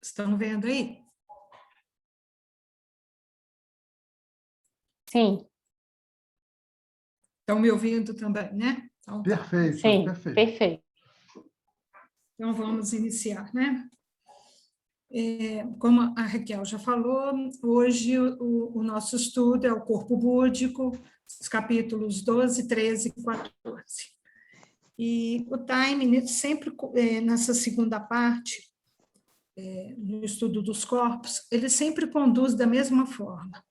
Estão vendo aí? Sim. Estão me ouvindo também, né? Então, Perfeito, Sim, perfeito. perfeito. então vamos iniciar, né? Como a Raquel já falou, hoje o nosso estudo é o corpo búdico, os capítulos 12, 13 e 14. E o time, sempre nessa segunda parte, no estudo dos corpos, ele sempre conduz da mesma forma.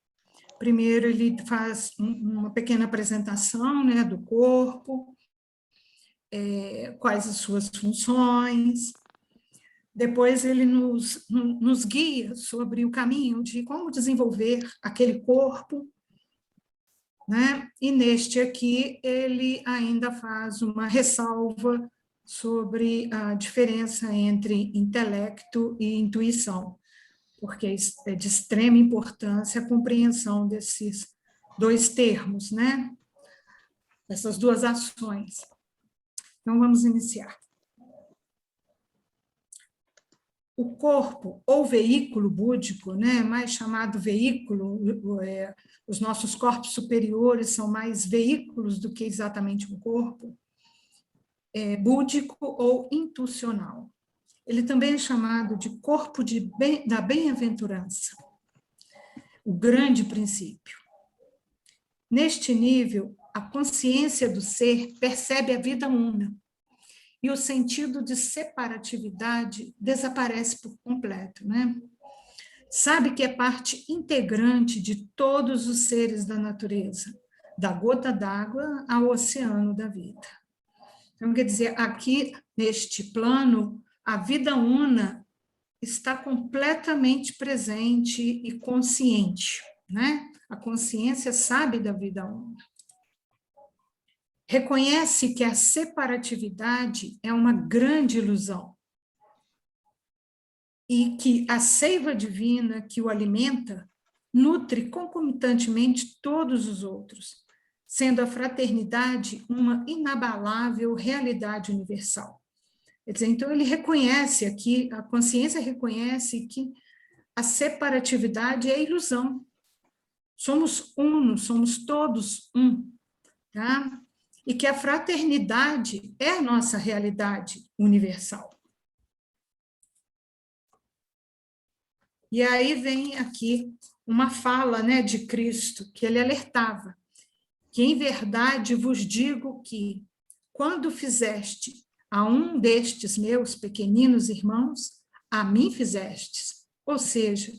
Primeiro, ele faz uma pequena apresentação, né, do corpo, quais as suas funções. Depois, ele nos guia sobre o caminho de como desenvolver aquele corpo, né? E neste aqui, ele ainda faz uma ressalva sobre a diferença entre intelecto e intuição, porque é de extrema importância a compreensão desses dois termos, né? Essas duas ações. Então, vamos iniciar. O corpo, ou veículo búdico, né, mais chamado veículo, os nossos corpos superiores são mais veículos do que exatamente um corpo, búdico ou intuicional. Ele também é chamado de corpo da bem-aventurança, o grande princípio. Neste nível, a consciência do ser percebe a vida una, e o sentido de separatividade desaparece por completo, né? Sabe que é parte integrante de todos os seres da natureza, da gota d'água ao oceano da vida. Então, quer dizer, aqui, neste plano, a vida una está completamente presente e consciente, né? A consciência sabe da vida una. Reconhece que a separatividade é uma grande ilusão e que a seiva divina que o alimenta nutre concomitantemente todos os outros, sendo a fraternidade uma inabalável realidade universal. Quer dizer, então ele reconhece aqui, a consciência reconhece que a separatividade é ilusão. Somos uno, somos todos um, tá? E que a fraternidade é a nossa realidade universal. E aí vem aqui uma fala, né, de Cristo, que ele alertava, que em verdade vos digo que, quando fizeste a um destes meus pequeninos irmãos, a mim fizestes. Ou seja,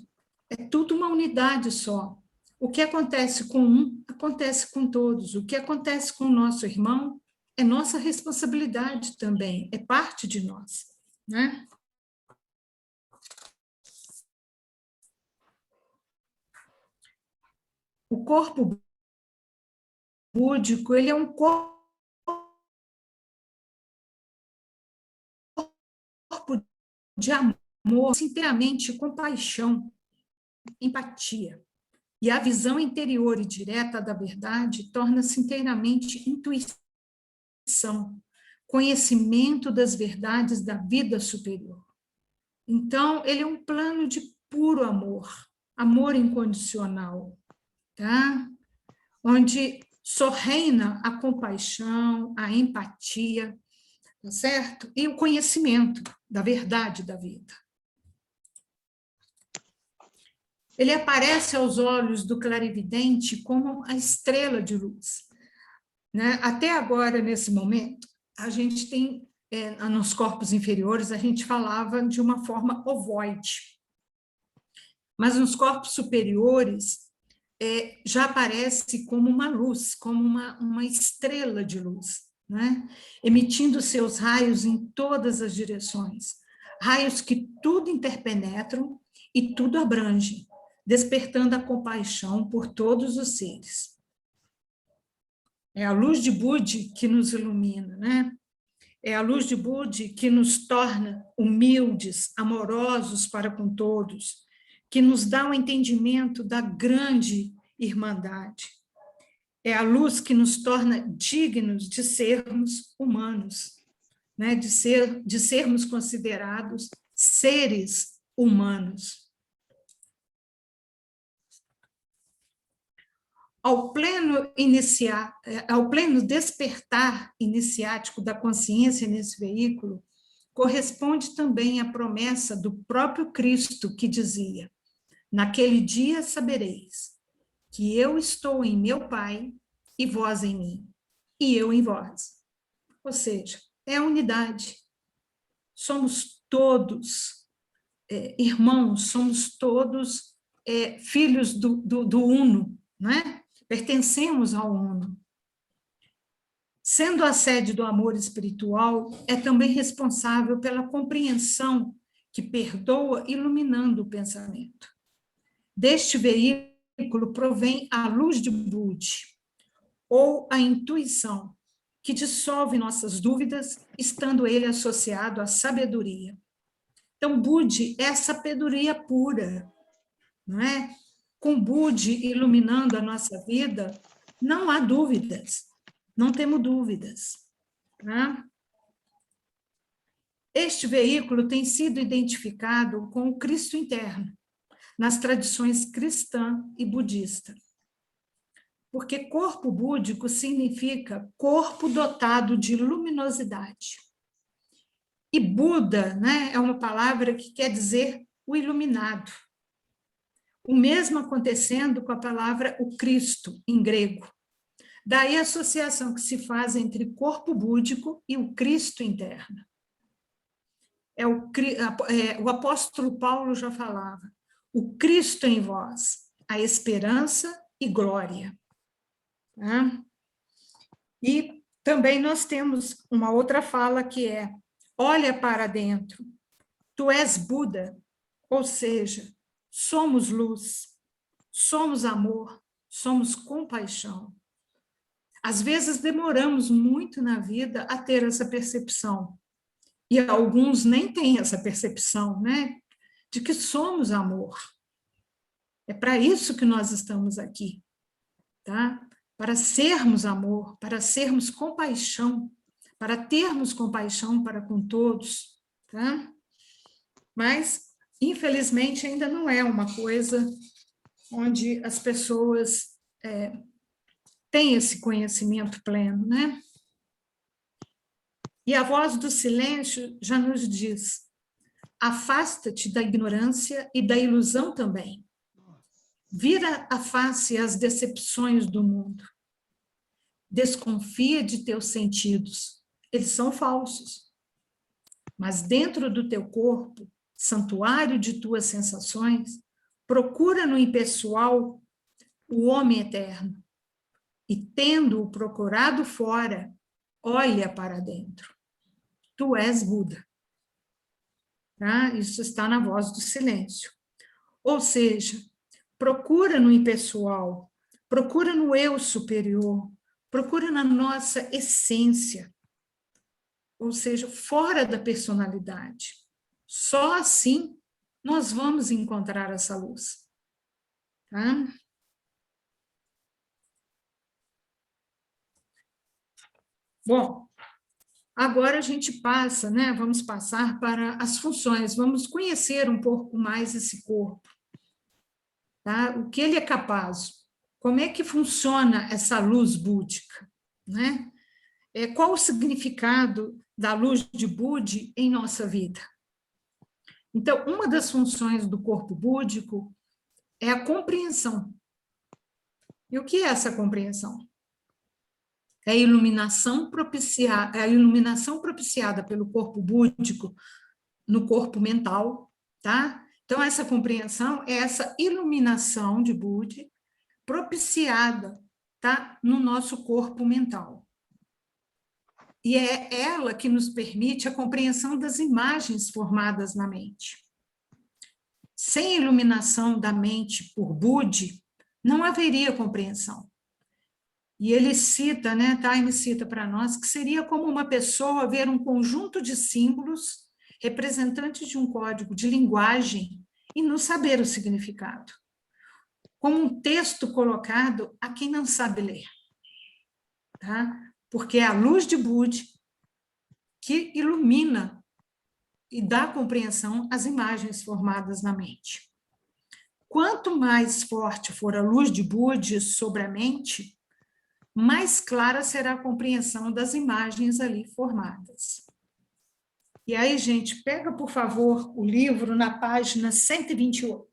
é tudo uma unidade só. O que acontece com um, acontece com todos. O que acontece com o nosso irmão é nossa responsabilidade também, é parte de nós, né? O corpo búdico, ele é um corpo de amor, inteiramente compaixão, empatia. E a visão interior e direta da verdade torna-se inteiramente intuição, conhecimento das verdades da vida superior. Então, ele é um plano de puro amor, amor incondicional, tá? Onde só reina a compaixão, a empatia, tá certo? E o conhecimento da verdade da vida. Ele aparece aos olhos do clarividente como a estrela de luz, né? Até agora, nesse momento, a gente tem, nos corpos inferiores, a gente falava de uma forma ovoide, mas nos corpos superiores já aparece como uma luz, como uma estrela de luz, né? Emitindo seus raios em todas as direções, raios que tudo interpenetram e tudo abrangem, despertando a compaixão por todos os seres. É a luz de Budi que nos ilumina, né? É a luz de Budi que nos torna humildes, amorosos para com todos, que nos dá o entendimento da grande irmandade. É a luz que nos torna dignos de sermos humanos, né? De sermos considerados seres humanos. Ao pleno despertar iniciático da consciência nesse veículo, corresponde também a promessa do próprio Cristo, que dizia: naquele dia sabereis que eu estou em meu Pai e vós em mim, e eu em vós. Ou seja, é a unidade. Somos todos irmãos, somos todos filhos do Uno, né? Pertencemos ao Uno. Sendo a sede do amor espiritual, é também responsável pela compreensão que perdoa, iluminando o pensamento. Deste veículo provém a luz de Budi, ou a intuição, que dissolve nossas dúvidas, estando ele associado à sabedoria. Então, Budi é a sabedoria pura, não é? Com Budi iluminando a nossa vida, não há dúvidas, não temos dúvidas. Tá? Este veículo tem sido identificado com o Cristo interno, nas tradições cristã e budista. Porque corpo búdico significa corpo dotado de luminosidade. E Buda, né, é uma palavra que quer dizer o iluminado. O mesmo acontecendo com a palavra o Cristo, em grego. Daí a associação que se faz entre corpo búdico e o Cristo interno. O apóstolo Paulo já falava: o Cristo em vós, a esperança e glória. Tá? E também nós temos uma outra fala que é: olha para dentro, tu és Buda, ou seja, somos luz, somos amor, somos compaixão. Às vezes demoramos muito na vida a ter essa percepção, e alguns nem têm essa percepção, né? De que somos amor. É para isso que nós estamos aqui, tá? Para sermos amor, para sermos compaixão, para termos compaixão para com todos, tá? Mas, infelizmente, ainda não é uma coisa onde as pessoas têm esse conhecimento pleno, né? E a voz do silêncio já nos diz: afasta-te da ignorância e da ilusão também. Vira a face às decepções do mundo. Desconfia de teus sentidos. Eles são falsos. Mas dentro do teu corpo, santuário de tuas sensações, procura no impessoal o homem eterno. E tendo-o procurado fora, olha para dentro. Tu és Buda. Tá? Isso está na voz do silêncio. Ou seja, procura no impessoal, procura no eu superior, procura na nossa essência, ou seja, fora da personalidade. Só assim nós vamos encontrar essa luz. Tá? Bom, agora a gente passa, né? Vamos passar para as funções, vamos conhecer um pouco mais esse corpo. Tá? O que ele é capaz? Como é que funciona essa luz búdica? Né? Qual o significado da luz de Budi em nossa vida? Então, uma das funções do corpo búdico é a compreensão. E o que é essa compreensão? É a iluminação propiciada pelo corpo búdico no corpo mental, tá? Então, essa compreensão é essa iluminação de Budi propiciada, tá? No nosso corpo mental. E é ela que nos permite a compreensão das imagens formadas na mente. Sem iluminação da mente por Budi, não haveria compreensão. E ele cita, né, Taime cita para nós, que seria como uma pessoa ver um conjunto de símbolos representantes de um código de linguagem e não saber o significado. Como um texto colocado a quem não sabe ler. Tá? Porque é a luz de Budi que ilumina e dá compreensão às imagens formadas na mente. Quanto mais forte for a luz de Budi sobre a mente, mais clara será a compreensão das imagens ali formadas. E aí, gente, pega, por favor, o livro na página 128.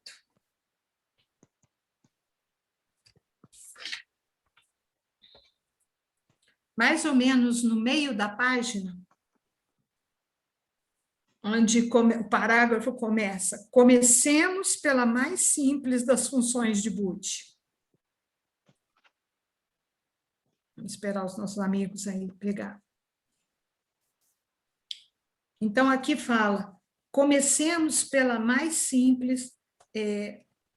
Mais ou menos no meio da página, onde o parágrafo começa: comecemos pela mais simples das funções de Budi. Vamos esperar os nossos amigos aí pegar. Então, aqui fala: comecemos pela mais simples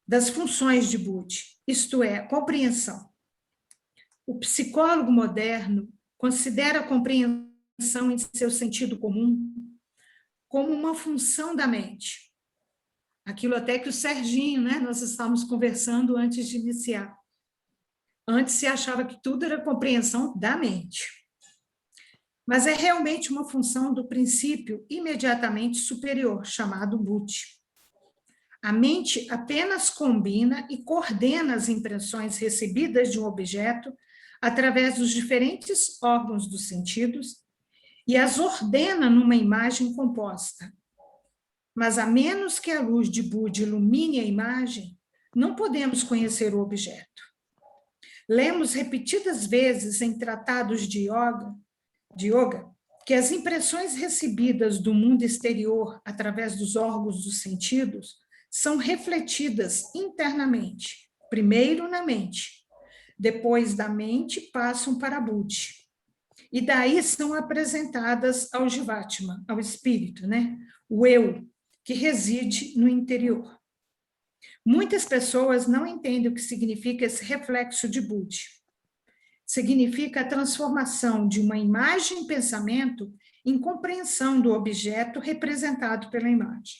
das funções de Budi, isto é, a compreensão. O psicólogo moderno considera a compreensão em seu sentido comum como uma função da mente. Aquilo até que o Serginho, né, nós estávamos conversando antes de iniciar. Antes se achava que tudo era compreensão da mente. Mas é realmente uma função do princípio imediatamente superior, chamado Budi. A mente apenas combina e coordena as impressões recebidas de um objeto através dos diferentes órgãos dos sentidos e as ordena numa imagem composta. Mas a menos que a luz de Budi ilumine a imagem, não podemos conhecer o objeto. Lemos repetidas vezes em tratados de yoga, que as impressões recebidas do mundo exterior através dos órgãos dos sentidos são refletidas internamente, primeiro na mente, depois da mente passam para Budi, e daí são apresentadas ao Jivatma, ao espírito, né? O eu, que reside no interior. Muitas pessoas não entendem o que significa esse reflexo de Budi. Significa a transformação de uma imagem em pensamento em compreensão do objeto representado pela imagem.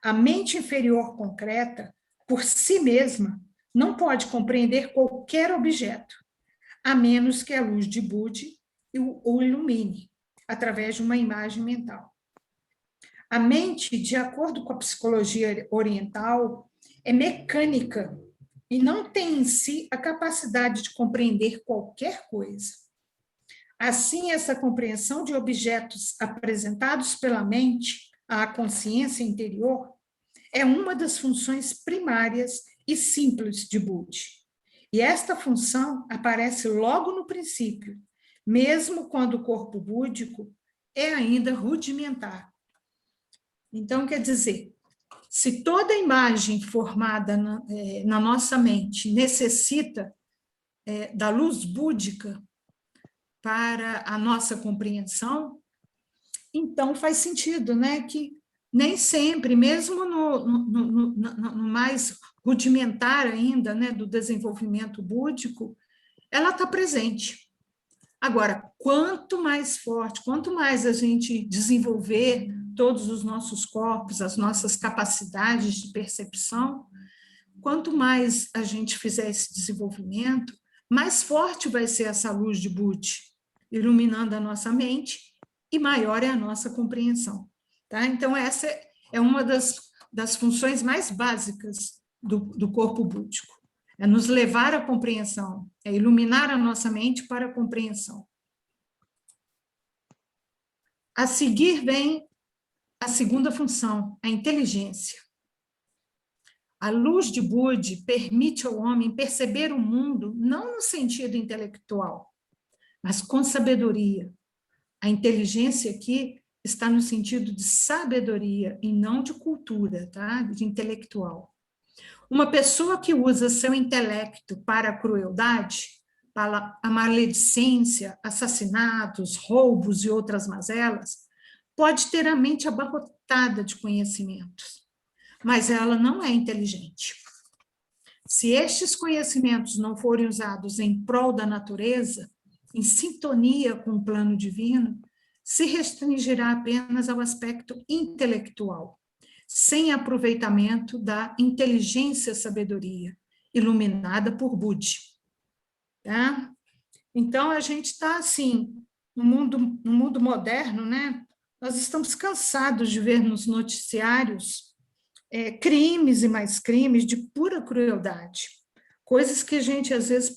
A mente inferior concreta, por si mesma, não pode compreender qualquer objeto, a menos que a luz de Budi o ilumine, através de uma imagem mental. A mente, de acordo com a psicologia oriental, é mecânica e não tem em si a capacidade de compreender qualquer coisa. Assim, essa compreensão de objetos apresentados pela mente à consciência interior é uma das funções primárias e simples de Budi. E esta função aparece logo no princípio, mesmo quando o corpo búdico é ainda rudimentar. Então, quer dizer, se toda imagem formada na nossa mente necessita da luz búdica para a nossa compreensão, então faz sentido, né, que nem sempre, mesmo no mais rudimentar ainda, né, do desenvolvimento búdico, ela está presente. Agora, quanto mais forte, quanto mais a gente desenvolver todos os nossos corpos, as nossas capacidades de percepção, quanto mais a gente fizer esse desenvolvimento, mais forte vai ser essa luz de Budi, iluminando a nossa mente, e maior é a nossa compreensão. Tá? Então, essa é uma das funções mais básicas do corpo búdico. É nos levar à compreensão, é iluminar a nossa mente para a compreensão. A seguir vem a segunda função, a inteligência. A luz de Budi permite ao homem perceber o mundo não no sentido intelectual, mas com sabedoria. A inteligência aqui está no sentido de sabedoria e não de cultura, tá? De intelectual. Uma pessoa que usa seu intelecto para a crueldade, para a maledicência, assassinatos, roubos e outras mazelas, pode ter a mente abarrotada de conhecimentos, mas ela não é inteligente. Se estes conhecimentos não forem usados em prol da natureza, em sintonia com o plano divino, se restringirá apenas ao aspecto intelectual, sem aproveitamento da inteligência-sabedoria, iluminada por Budi. Tá? Então, a gente está, assim, no mundo moderno, né? Nós estamos cansados de ver nos noticiários crimes e mais crimes de pura crueldade, coisas que a gente, às vezes,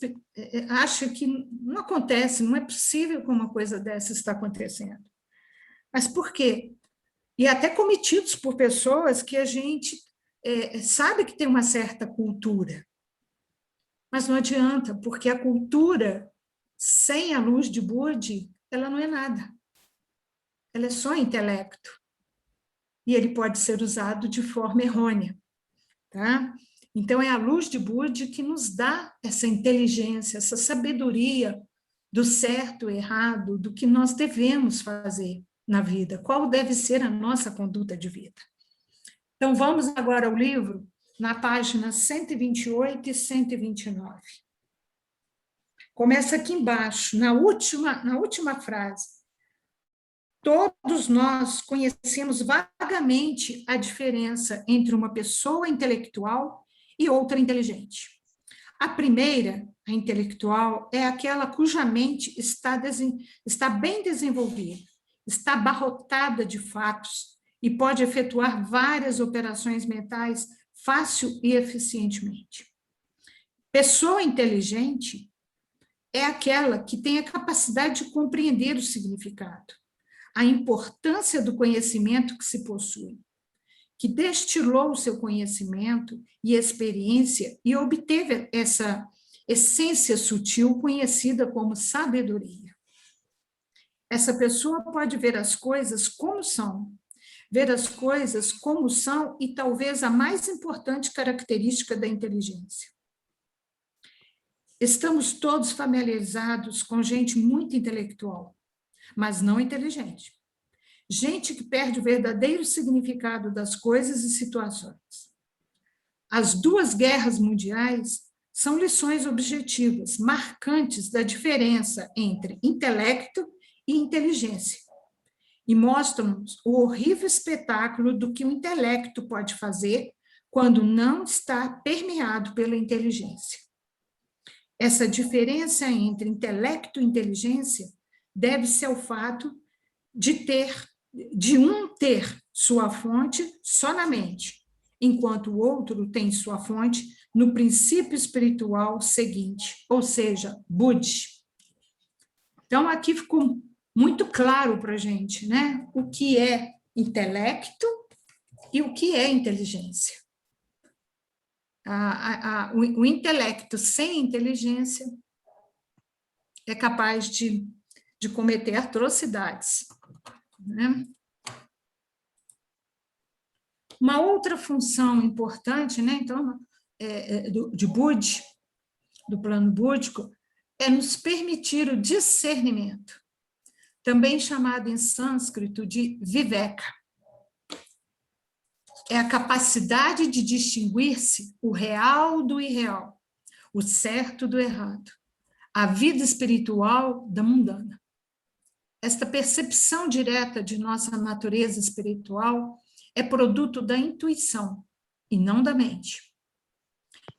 acha que não acontece, não é possível que uma coisa dessa está acontecendo. Mas por quê? E até cometidos por pessoas que a gente sabe que tem uma certa cultura. Mas não adianta, porque a cultura, sem a luz de Budi, ela não é nada. Ela é só intelecto. E ele pode ser usado de forma errônea. Tá? Então, é a luz de Budi que nos dá essa inteligência, essa sabedoria do certo e errado, do que nós devemos fazer na vida, qual deve ser a nossa conduta de vida. Então, vamos agora ao livro, na página 128 e 129. Começa aqui embaixo, na última frase. Todos nós conhecemos vagamente a diferença entre uma pessoa intelectual e outra inteligente. A primeira, a intelectual, é aquela cuja mente está bem desenvolvida, está abarrotada de fatos e pode efetuar várias operações mentais fácil e eficientemente. Pessoa inteligente é aquela que tem a capacidade de compreender o significado, a importância do conhecimento que se possui, que destilou o seu conhecimento e experiência e obteve essa essência sutil conhecida como sabedoria. Essa pessoa pode ver as coisas como são, ver as coisas como são e talvez a mais importante característica da inteligência. Estamos todos familiarizados com gente muito intelectual, mas não inteligente. Gente que perde o verdadeiro significado das coisas e situações. As duas guerras mundiais são lições objetivas, marcantes da diferença entre intelecto e inteligência, e mostram-nos o horrível espetáculo do que o intelecto pode fazer quando não está permeado pela inteligência. Essa diferença entre intelecto e inteligência deve-se ao fato de um ter sua fonte só na mente, enquanto o outro tem sua fonte no princípio espiritual seguinte, ou seja, Budi. Então, aqui ficou muito claro para a gente, né? O que é intelecto e o que é inteligência. O intelecto sem inteligência é capaz de cometer atrocidades, né? Uma outra função importante, né, então, de Budi, do plano búdico, é nos permitir o discernimento, também chamado em sânscrito de viveka. É a capacidade de distinguir-se o real do irreal, o certo do errado, a vida espiritual da mundana. Esta percepção direta de nossa natureza espiritual é produto da intuição e não da mente.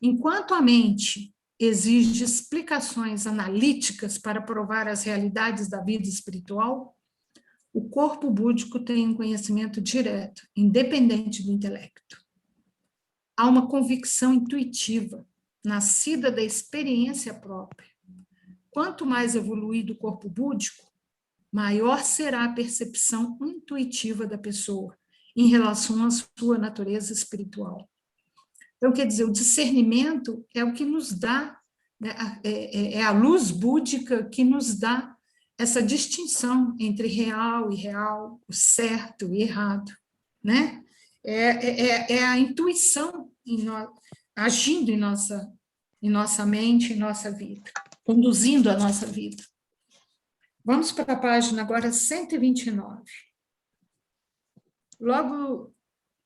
Enquanto a mente exige explicações analíticas para provar as realidades da vida espiritual, o corpo búdico tem um conhecimento direto, independente do intelecto. Há uma convicção intuitiva, nascida da experiência própria. Quanto mais evoluído o corpo búdico, maior será a percepção intuitiva da pessoa em relação à sua natureza espiritual. Então, quer dizer, o discernimento é o que nos dá, né, é a luz búdica que nos dá essa distinção entre real e irreal, o certo e errado, né? É a intuição agindo em nossa mente, em nossa vida, conduzindo a nossa vida. Vamos para a página agora 129. Logo,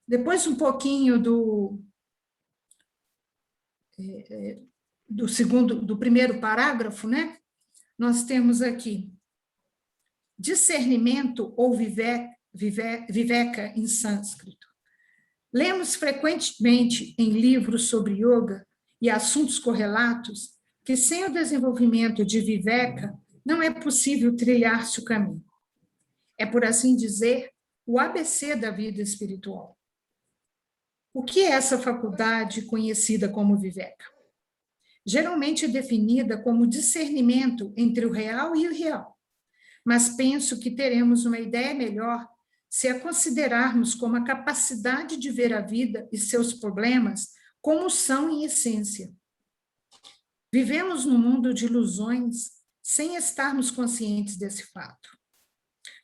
depois um pouquinho do primeiro parágrafo, né? Nós temos aqui discernimento ou viveka em sânscrito. Lemos frequentemente em livros sobre yoga e assuntos correlatos que sem o desenvolvimento de viveka não é possível trilhar-se o caminho. É, por assim dizer, o ABC da vida espiritual. O que é essa faculdade conhecida como Viveka? Geralmente é definida como discernimento entre o real e o irreal, mas penso que teremos uma ideia melhor se a considerarmos como a capacidade de ver a vida e seus problemas como são em essência. Vivemos num mundo de ilusões sem estarmos conscientes desse fato.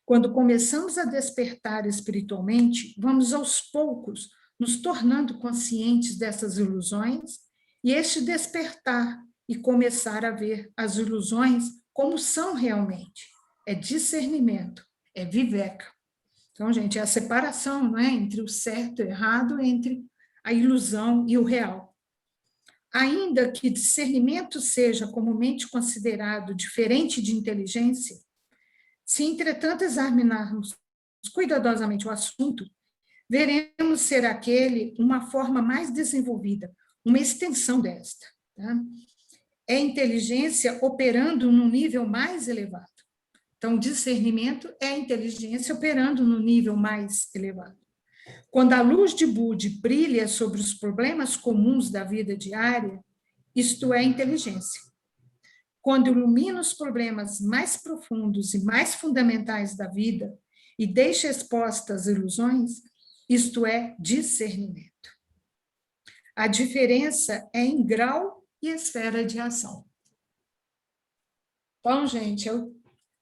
Quando começamos a despertar espiritualmente, vamos aos poucos nos tornando conscientes dessas ilusões e este despertar e começar a ver as ilusões como são realmente. É discernimento, é viveka. Então, gente, é a separação, não é, entre o certo e o errado, entre a ilusão e o real. Ainda que discernimento seja comumente considerado diferente de inteligência, se, entretanto, examinarmos cuidadosamente o assunto, veremos ser aquele uma forma mais desenvolvida, uma extensão desta. Tá? É inteligência operando num nível mais elevado. Então, o discernimento é a inteligência operando no nível mais elevado. Quando a luz de Budi brilha sobre os problemas comuns da vida diária, isto é inteligência. Quando ilumina os problemas mais profundos e mais fundamentais da vida e deixa expostas as ilusões, isto é discernimento. A diferença é em grau e esfera de ação. Então, gente,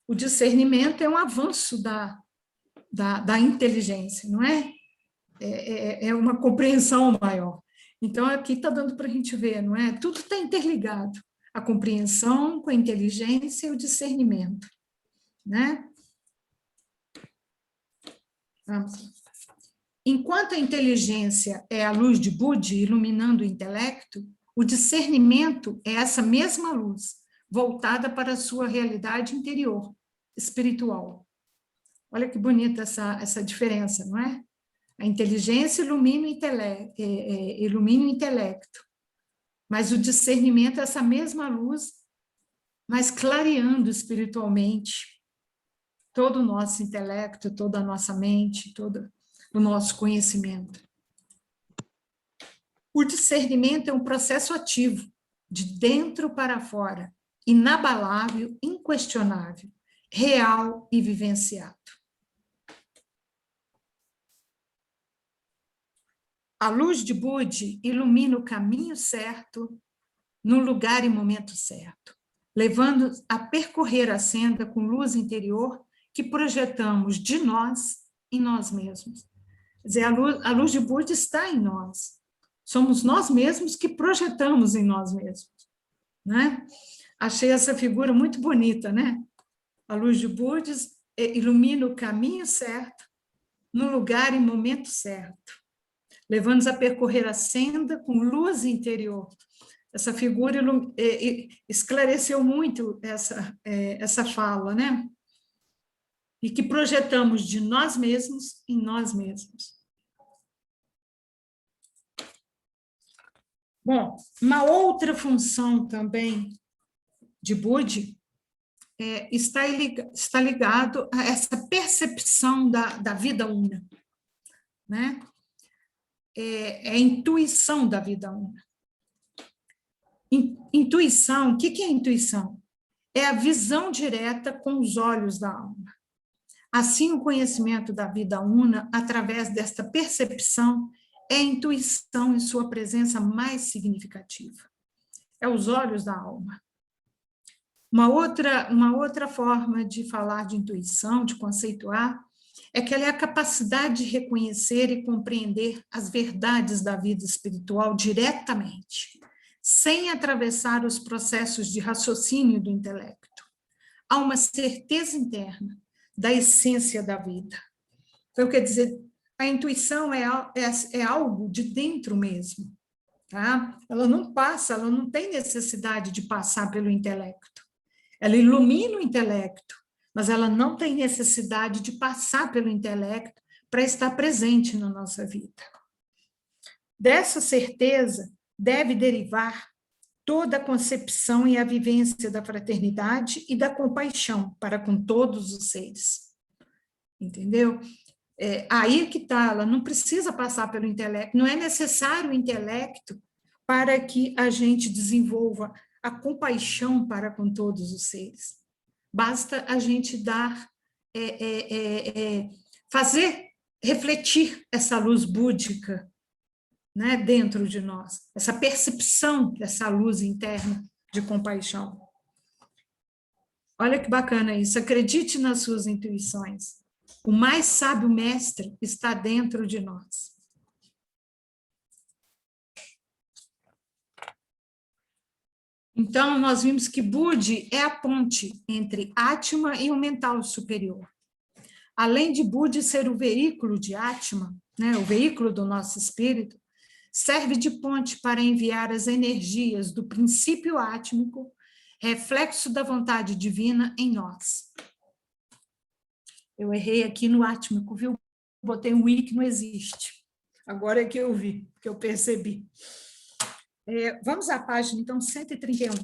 o discernimento é um avanço da inteligência, não é? É uma compreensão maior. Então, aqui está dando para a gente ver, não é? Tudo está interligado. A compreensão com a inteligência e o discernimento, né? Vamos lá. Enquanto a inteligência é a luz de Budi iluminando o intelecto, o discernimento é essa mesma luz, voltada para a sua realidade interior, espiritual. Olha que bonita essa diferença, não é? A inteligência ilumina o intelecto, mas o discernimento é essa mesma luz, mas clareando espiritualmente todo o nosso intelecto, toda a nossa mente, todo o nosso conhecimento. O discernimento é um processo ativo, de dentro para fora, inabalável, inquestionável, real e vivenciado. A luz de Budi ilumina o caminho certo, no lugar e momento certo, levando a percorrer a senda com luz interior que projetamos de nós em nós mesmos. Quer dizer, a luz de Budi está em nós. Somos nós mesmos que projetamos em nós mesmos, né? Achei essa figura muito bonita, né? A luz de Budi ilumina o caminho certo, no lugar e momento certo, levando-nos a percorrer a senda com luz interior. Essa figura esclareceu muito essa fala, né? E que projetamos de nós mesmos em nós mesmos. Bom, uma outra função também de Budi está ligado a essa percepção da vida una, né? É a intuição da vida una. Intuição, o que é intuição? É a visão direta com os olhos da alma. Assim, o conhecimento da vida una, através desta percepção, é a intuição em sua presença mais significativa. É os olhos da alma. Uma outra forma de falar de intuição, de conceituar, é que ela é a capacidade de reconhecer e compreender as verdades da vida espiritual diretamente, sem atravessar os processos de raciocínio do intelecto. Há uma certeza interna da essência da vida. Então, quer dizer, a intuição é algo de dentro mesmo, tá? Ela não tem necessidade de passar pelo intelecto. Ela ilumina o intelecto, mas ela não tem necessidade de passar pelo intelecto para estar presente na nossa vida. Dessa certeza deve derivar toda a concepção e a vivência da fraternidade e da compaixão para com todos os seres. Entendeu? Aí que está, ela não precisa passar pelo intelecto, não é necessário o intelecto para que a gente desenvolva a compaixão para com todos os seres. Basta a gente dar, fazer refletir essa luz búdica, né, dentro de nós, essa percepção dessa luz interna de compaixão. Olha que bacana isso, acredite nas suas intuições. O mais sábio mestre está dentro de nós. Então, nós vimos que Budi é a ponte entre Atma e o mental superior. Além de Budi ser o veículo de Atma, né, o veículo do nosso espírito, serve de ponte para enviar as energias do princípio átmico, reflexo da vontade divina em nós. Eu errei aqui no átmico, viu? Botei um i que não existe. Agora é que eu vi, que eu percebi. Vamos à página, então, 131.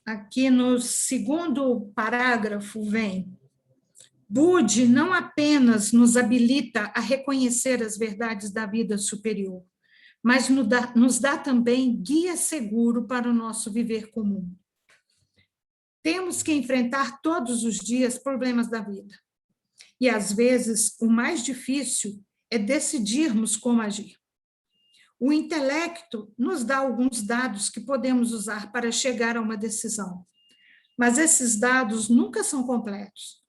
Aqui no segundo parágrafo vem: Budi não apenas nos habilita a reconhecer as verdades da vida superior, mas nos dá também guia seguro para o nosso viver comum. Temos que enfrentar todos os dias problemas da vida. E, às vezes, o mais difícil é decidirmos como agir. O intelecto nos dá alguns dados que podemos usar para chegar a uma decisão, mas esses dados nunca são completos,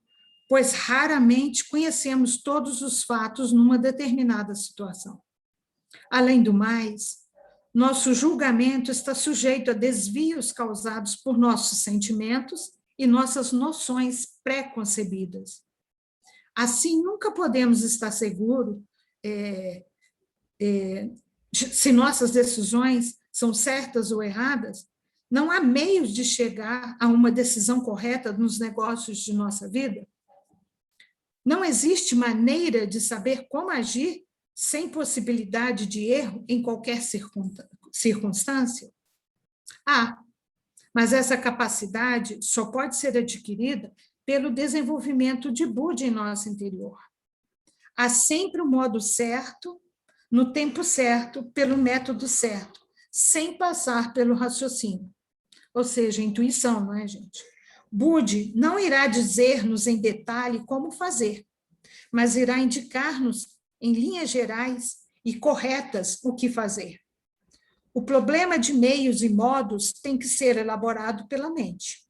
pois raramente conhecemos todos os fatos numa determinada situação. Além do mais, nosso julgamento está sujeito a desvios causados por nossos sentimentos e nossas noções pré-concebidas. Assim, nunca podemos estar seguros se nossas decisões são certas ou erradas. Não há meios de chegar a uma decisão correta nos negócios de nossa vida. Não existe maneira de saber como agir sem possibilidade de erro em qualquer circunstância? Mas essa capacidade só pode ser adquirida pelo desenvolvimento de Budi em nosso interior. Há sempre o modo certo, no tempo certo, pelo método certo, sem passar pelo raciocínio. Ou seja, intuição, não é, gente? Budi não irá dizer-nos em detalhe como fazer, mas irá indicar-nos, em linhas gerais e corretas, o que fazer. O problema de meios e modos tem que ser elaborado pela mente.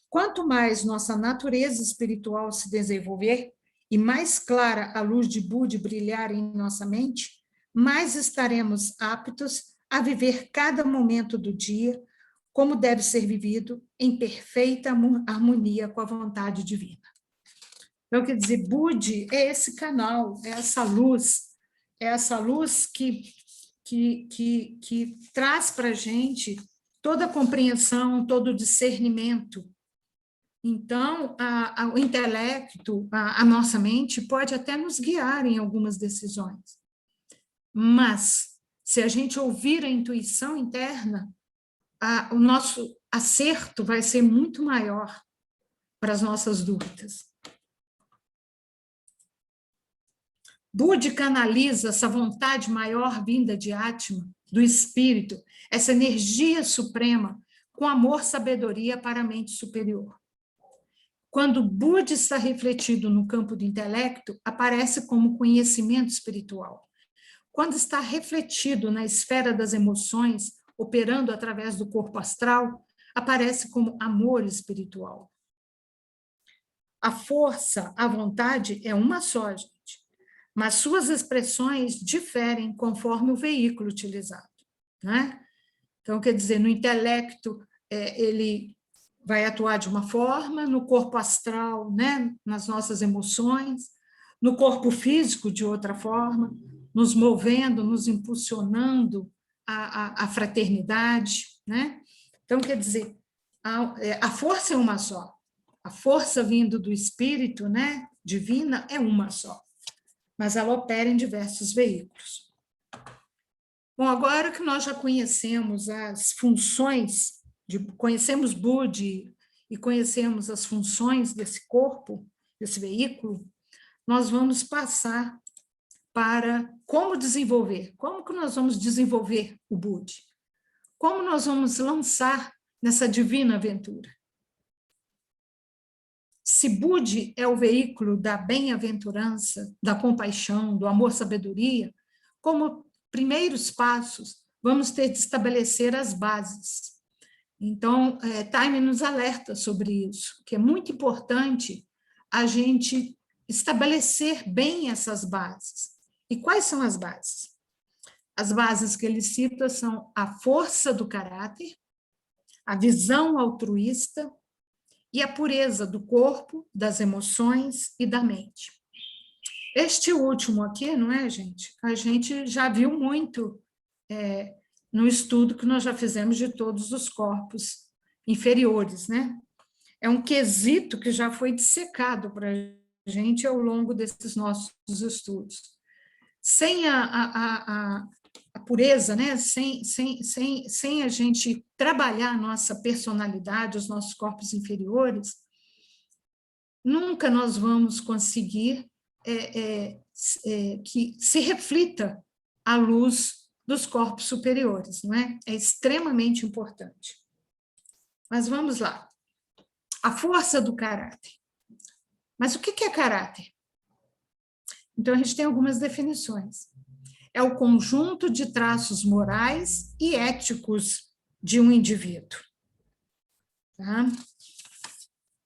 Quanto mais nossa natureza espiritual se desenvolver e mais clara a luz de Budi brilhar em nossa mente, mais estaremos aptos a viver cada momento do dia como deve ser vivido em perfeita harmonia com a vontade divina. Então, quer dizer, Budi é esse canal, é essa luz que traz para a gente toda a compreensão, todo o discernimento. Então, o intelecto, a nossa mente, pode até nos guiar em algumas decisões. Mas, se a gente ouvir a intuição interna, o nosso acerto vai ser muito maior para as nossas dúvidas. Budi canaliza essa vontade maior vinda de Atma, do espírito, essa energia suprema, com amor, sabedoria para a mente superior. Quando Budi está refletido no campo do intelecto, aparece como conhecimento espiritual. Quando está refletido na esfera das emoções, operando através do corpo astral, aparece como amor espiritual. A força, a vontade é uma só, gente, mas suas expressões diferem conforme o veículo utilizado, né? Então, quer dizer, no intelecto, ele vai atuar de uma forma, no corpo astral, né, nas nossas emoções, no corpo físico, de outra forma, nos movendo, nos impulsionando à fraternidade, né? Então, quer dizer, a força é uma só. A força vindo do espírito, né, divina, é uma só. Mas ela opera em diversos veículos. Bom, agora que nós já conhecemos as funções, conhecemos Budi e conhecemos as funções desse corpo, desse veículo, nós vamos passar para como desenvolver, como que nós vamos desenvolver o Budi, como nós vamos lançar nessa divina aventura. Se Budi é o veículo da bem-aventurança, da compaixão, do amor-sabedoria, como primeiros passos, vamos ter de estabelecer as bases. Então, Time nos alerta sobre isso, que é muito importante a gente estabelecer bem essas bases. E quais são as bases? As bases que ele cita são a força do caráter, a visão altruísta e a pureza do corpo, das emoções e da mente. Este último aqui, não é, gente? A gente já viu muito no estudo que nós já fizemos de todos os corpos inferiores, né? É um quesito que já foi dissecado para a gente ao longo desses nossos estudos. Sem a pureza, né? sem a gente trabalhar a nossa personalidade, os nossos corpos inferiores, nunca nós vamos conseguir que se reflita a luz dos corpos superiores, não é? É extremamente importante. Mas vamos lá. A força do caráter. Mas o que é caráter? Então, a gente tem algumas definições. É o conjunto de traços morais e éticos de um indivíduo. Tá?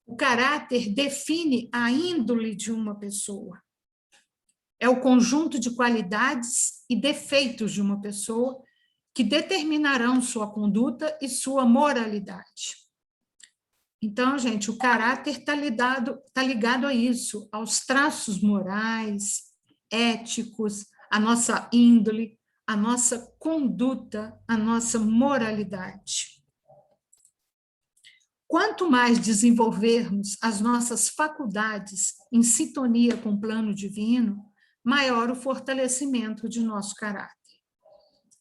O caráter define a índole de uma pessoa. É o conjunto de qualidades e defeitos de uma pessoa que determinarão sua conduta e sua moralidade. Então, gente, o caráter está ligado a isso, aos traços morais, éticos, a nossa índole, a nossa conduta, a nossa moralidade. Quanto mais desenvolvermos as nossas faculdades em sintonia com o plano divino, maior o fortalecimento de nosso caráter.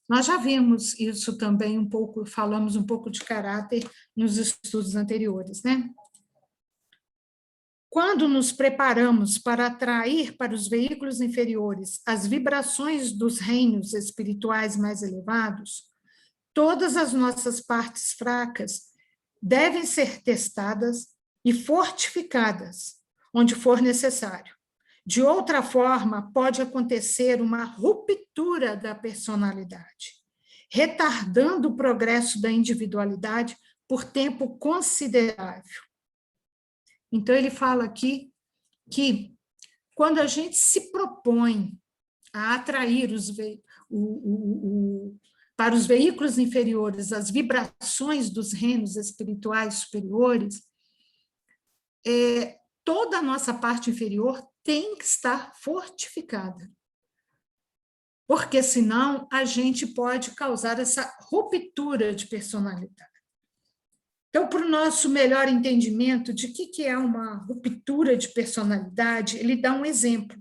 Nós já vimos isso também um pouco, falamos um pouco de caráter nos estudos anteriores, né? Quando nos preparamos para atrair para os veículos inferiores as vibrações dos reinos espirituais mais elevados, todas as nossas partes fracas devem ser testadas e fortificadas, onde for necessário. De outra forma, pode acontecer uma ruptura da personalidade, retardando o progresso da individualidade por tempo considerável. Então, ele fala aqui que, quando a gente se propõe a atrair para os veículos inferiores as vibrações dos reinos espirituais superiores, toda a nossa parte inferior tem que estar fortificada, porque senão a gente pode causar essa ruptura de personalidade. Então, para o nosso melhor entendimento de que é uma ruptura de personalidade, ele dá um exemplo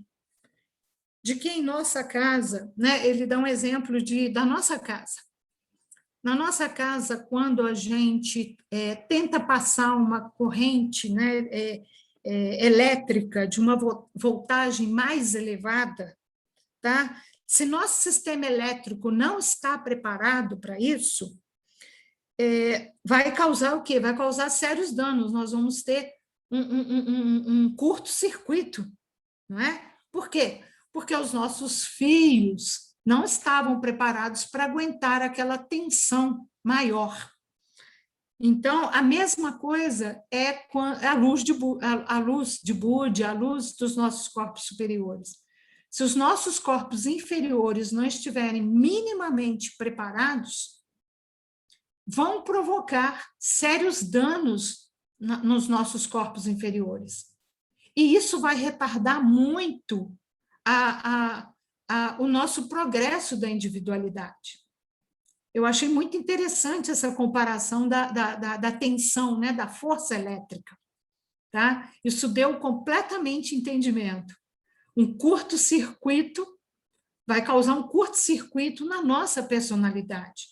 de que em nossa casa, né, ele dá um exemplo da nossa casa. Na nossa casa, quando a gente tenta passar uma corrente, né, elétrica de uma voltagem mais elevada, tá? Se nosso sistema elétrico não está preparado para isso, vai causar o quê? Vai causar sérios danos, nós vamos ter um curto-circuito, não é? Por quê? Porque os nossos fios não estavam preparados para aguentar aquela tensão maior. Então, a mesma coisa é a luz de Budi, a luz dos nossos corpos superiores. Se os nossos corpos inferiores não estiverem minimamente preparados, vão provocar sérios danos nos nossos corpos inferiores. E isso vai retardar muito o nosso progresso da individualidade. Eu achei muito interessante essa comparação da tensão, né, da força elétrica. Tá? Isso deu completamente entendimento. Um curto-circuito vai causar um curto-circuito na nossa personalidade,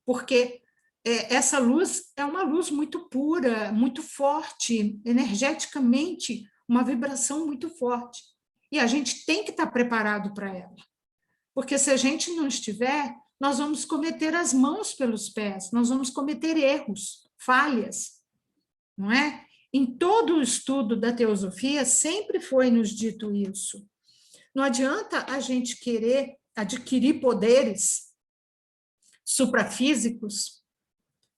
porque essa luz é uma luz muito pura, muito forte, energeticamente, uma vibração muito forte. E a gente tem que estar preparado para ela. Porque se a gente não estiver, nós vamos cometer as mãos pelos pés, nós vamos cometer erros, falhas, não é? Em todo o estudo da teosofia, sempre foi nos dito isso. Não adianta a gente querer adquirir poderes suprafísicos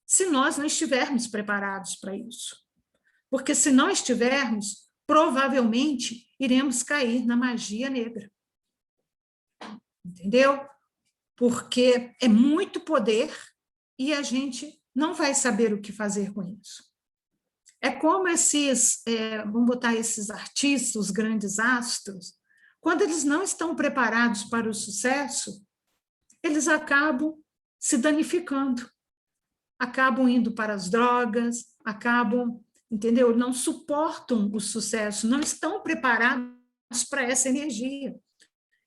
se nós não estivermos preparados para isso. Porque se não estivermos, provavelmente iremos cair na magia negra. Entendeu? Porque é muito poder e a gente não vai saber o que fazer com isso. É como vamos botar esses artistas, os grandes astros, quando eles não estão preparados para o sucesso, eles acabam se danificando, acabam indo para as drogas, acabam, entendeu? Não suportam o sucesso, não estão preparados para essa energia.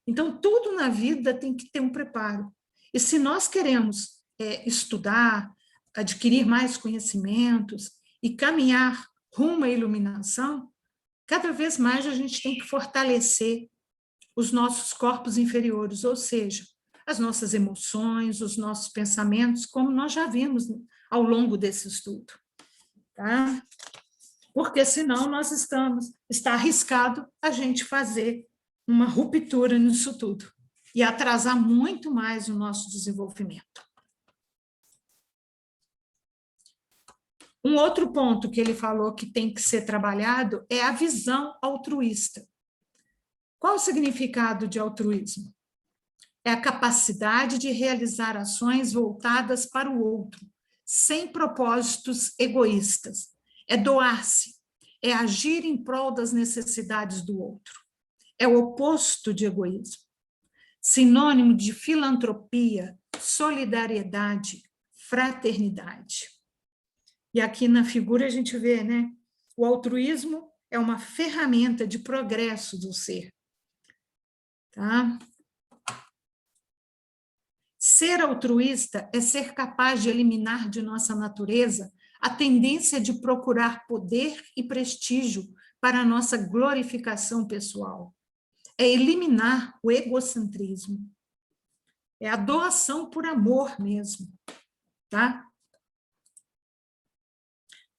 Então, tudo na vida tem que ter um preparo. E se nós queremos estudar, adquirir mais conhecimentos e caminhar rumo à iluminação, cada vez mais a gente tem que fortalecer os nossos corpos inferiores, ou seja, as nossas emoções, os nossos pensamentos, como nós já vimos ao longo desse estudo. Tá? Porque senão está arriscado a gente fazer uma ruptura nisso tudo e atrasar muito mais o nosso desenvolvimento. Um outro ponto que ele falou que tem que ser trabalhado é a visão altruísta. Qual o significado de altruísmo? É a capacidade de realizar ações voltadas para o outro, sem propósitos egoístas. É doar-se, é agir em prol das necessidades do outro. É o oposto de egoísmo. Sinônimo de filantropia, solidariedade, fraternidade. E aqui na figura a gente vê, né? O altruísmo é uma ferramenta de progresso do ser. Tá? Ser altruísta é ser capaz de eliminar de nossa natureza a tendência de procurar poder e prestígio para a nossa glorificação pessoal. É eliminar o egocentrismo. É a doação por amor mesmo, tá?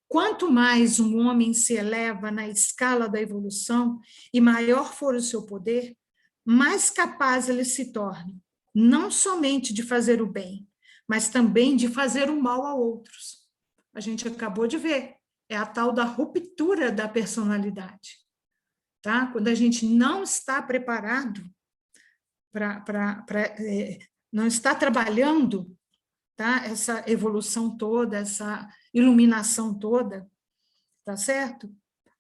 Quanto mais um homem se eleva na escala da evolução e maior for o seu poder, mais capaz ele se torna, não somente de fazer o bem, mas também de fazer o mal a outros. A gente acabou de ver, é a tal da ruptura da personalidade. Tá? Quando a gente não está preparado não está trabalhando, tá? Essa evolução toda, essa iluminação toda, tá certo?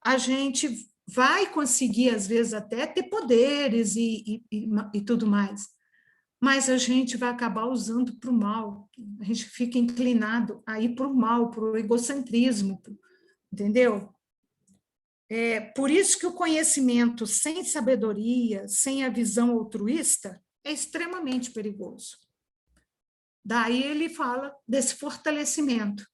A gente vai conseguir, às vezes, até ter poderes e tudo mais, mas a gente vai acabar usando para o mal, a gente fica inclinado a ir para o mal, para o egocentrismo, entendeu? Por isso que o conhecimento sem sabedoria, sem a visão altruísta, é extremamente perigoso. Daí ele fala desse fortalecimento,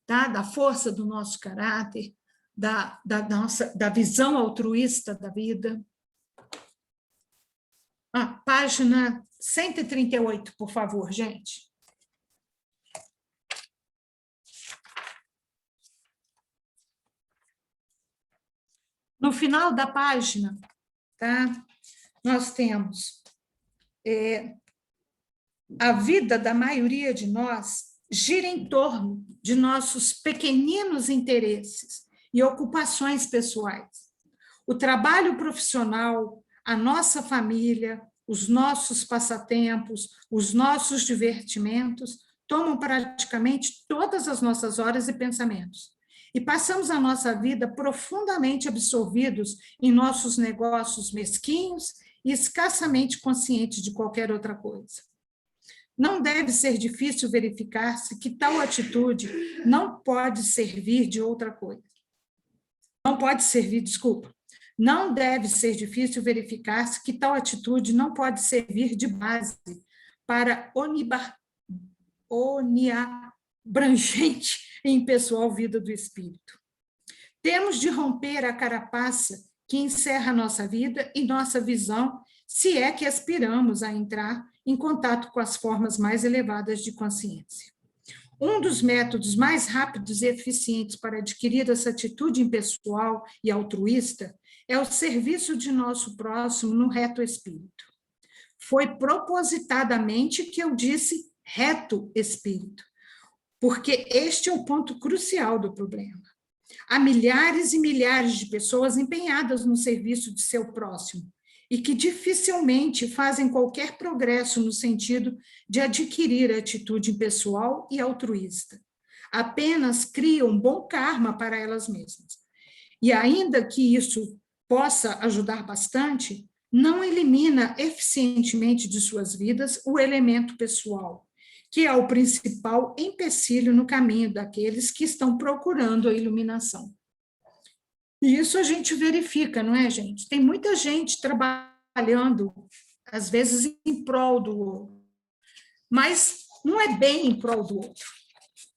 tá? Da força do nosso caráter, da visão altruísta da vida. Página 138, por favor, gente. No final da página, tá? Nós temos a vida da maioria de nós gira em torno de nossos pequeninos interesses e ocupações pessoais. O trabalho profissional, a nossa família, os nossos passatempos, os nossos divertimentos tomam praticamente todas as nossas horas e pensamentos. E passamos a nossa vida profundamente absorvidos em nossos negócios mesquinhos e escassamente conscientes de qualquer outra coisa. Não deve ser difícil verificar-se que tal atitude não pode servir de outra coisa. Não deve ser difícil verificar-se que tal atitude não pode servir de base para abrangente e impessoal vida do espírito. Temos de romper a carapaça que encerra nossa vida e nossa visão, se é que aspiramos a entrar em contato com as formas mais elevadas de consciência. Um dos métodos mais rápidos e eficientes para adquirir essa atitude impessoal e altruísta é o serviço de nosso próximo no reto espírito. Foi propositadamente que eu disse reto espírito, porque este é o ponto crucial do problema. Há milhares e milhares de pessoas empenhadas no serviço de seu próximo e que dificilmente fazem qualquer progresso no sentido de adquirir a atitude impessoal e altruísta. Apenas criam bom karma para elas mesmas. E ainda que isso possa ajudar bastante, não elimina eficientemente de suas vidas o elemento pessoal, que é o principal empecilho no caminho daqueles que estão procurando a iluminação. E isso a gente verifica, não é, gente? Tem muita gente trabalhando, às vezes, em prol do outro, mas não é bem em prol do outro.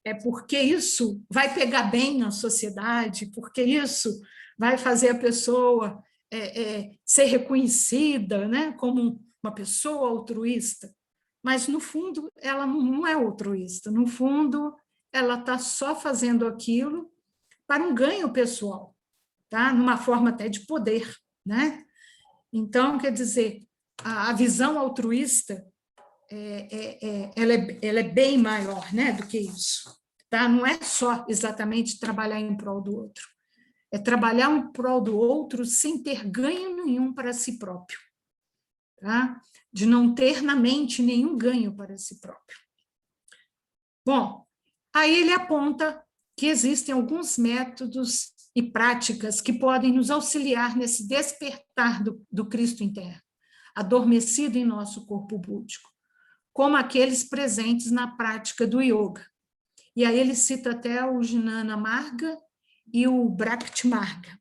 É porque isso vai pegar bem na sociedade, porque isso vai fazer a pessoa ser reconhecida, né, como uma pessoa altruísta. Mas, no fundo, ela não é altruísta. No fundo, ela está só fazendo aquilo para um ganho pessoal, tá? Numa forma até de poder, né? Então, quer dizer, a visão altruísta ela é bem maior, né, do que isso. Tá? Não é só exatamente trabalhar em prol do outro. É trabalhar em prol do outro sem ter ganho nenhum para si próprio. Tá? De não ter na mente nenhum ganho para si próprio. Bom, aí ele aponta que existem alguns métodos e práticas que podem nos auxiliar nesse despertar do Cristo interno, adormecido em nosso corpo búdico, como aqueles presentes na prática do yoga. E aí ele cita até o Jnana Marga e o Bhakti Marga.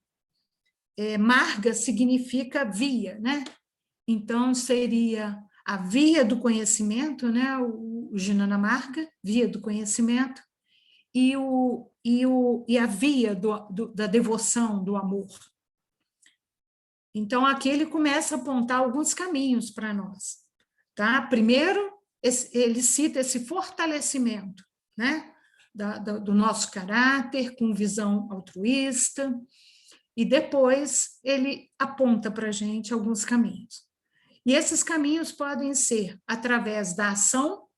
Marga significa via, né? Então, seria a via do conhecimento, né? O Jnana Marga, via do conhecimento, e a via da devoção, do amor. Então, aqui ele começa a apontar alguns caminhos para nós. Tá? Primeiro, ele cita esse fortalecimento, né? Do nosso caráter, com visão altruísta, e depois ele aponta para a gente alguns caminhos. E esses caminhos podem ser através da ação,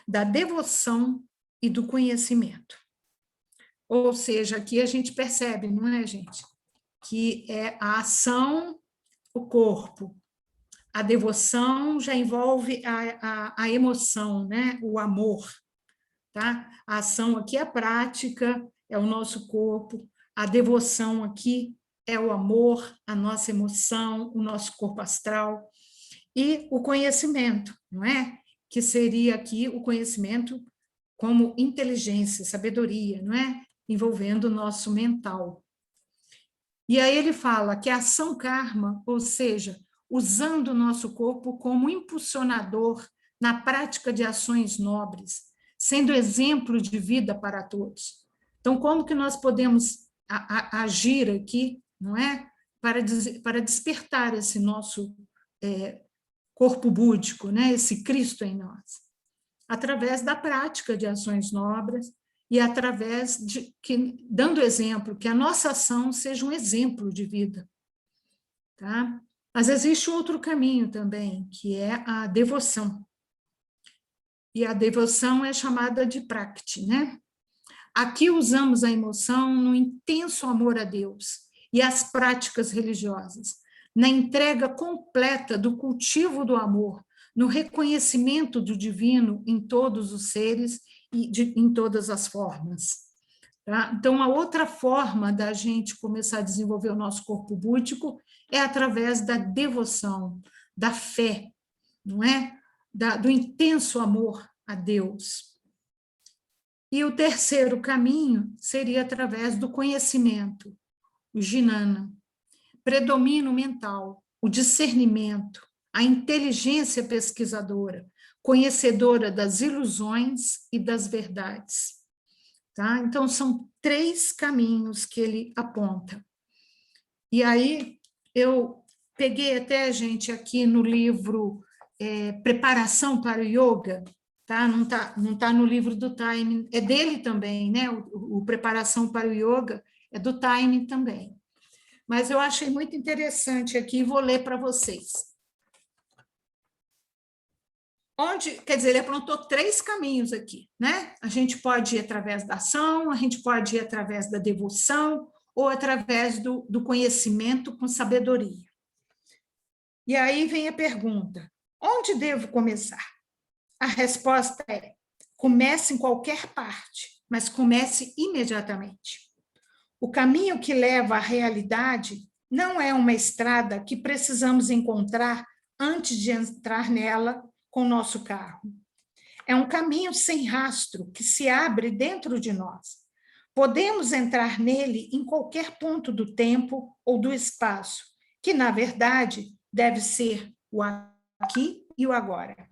da devoção e do conhecimento. Ou seja, aqui a gente percebe, não é, gente? Que é a ação, o corpo. A devoção já envolve a emoção, né? O amor. Tá? A ação aqui é a prática, é o nosso corpo. A devoção aqui é o amor, a nossa emoção, o nosso corpo astral. E o conhecimento, não é? Que seria aqui o conhecimento como inteligência, sabedoria, não é? Envolvendo o nosso mental. E aí ele fala que a ação karma, ou seja, usando o nosso corpo como impulsionador na prática de ações nobres, sendo exemplo de vida para todos. Então, como que nós podemos agir aqui, não é? Para despertar esse nosso corpo búdico, né? Esse Cristo em nós? Através da prática de ações nobres e através dando exemplo, que a nossa ação seja um exemplo de vida. Tá? Mas existe outro caminho também, que é a devoção. E a devoção é chamada de prakti, né? Aqui usamos a emoção no intenso amor a Deus e às práticas religiosas, na entrega completa do cultivo do amor, no reconhecimento do divino em todos os seres e em todas as formas. Tá? Então, a outra forma da gente começar a desenvolver o nosso corpo búdico é através da devoção, da fé, não é? Do intenso amor a Deus. E o terceiro caminho seria através do conhecimento, o jnana, predomínio mental, o discernimento, a inteligência pesquisadora, conhecedora das ilusões e das verdades. tá? Então, são 3 caminhos que ele aponta. E aí, eu peguei até, gente, aqui no livro Preparação para o Yoga, tá? Não tá no livro do Time, é dele também, né? O Preparação para o Yoga é do Time também. Mas eu achei muito interessante aqui e vou ler para vocês. Quer dizer, ele apontou 3 caminhos aqui, né? A gente pode ir através da ação, a gente pode ir através da devoção ou através do conhecimento com sabedoria. E aí vem a pergunta: onde devo começar? A resposta é: comece em qualquer parte, mas comece imediatamente. O caminho que leva à realidade não é uma estrada que precisamos encontrar antes de entrar nela com o nosso carro. É um caminho sem rastro que se abre dentro de nós. Podemos entrar nele em qualquer ponto do tempo ou do espaço, que, na verdade, deve ser o aqui e o agora.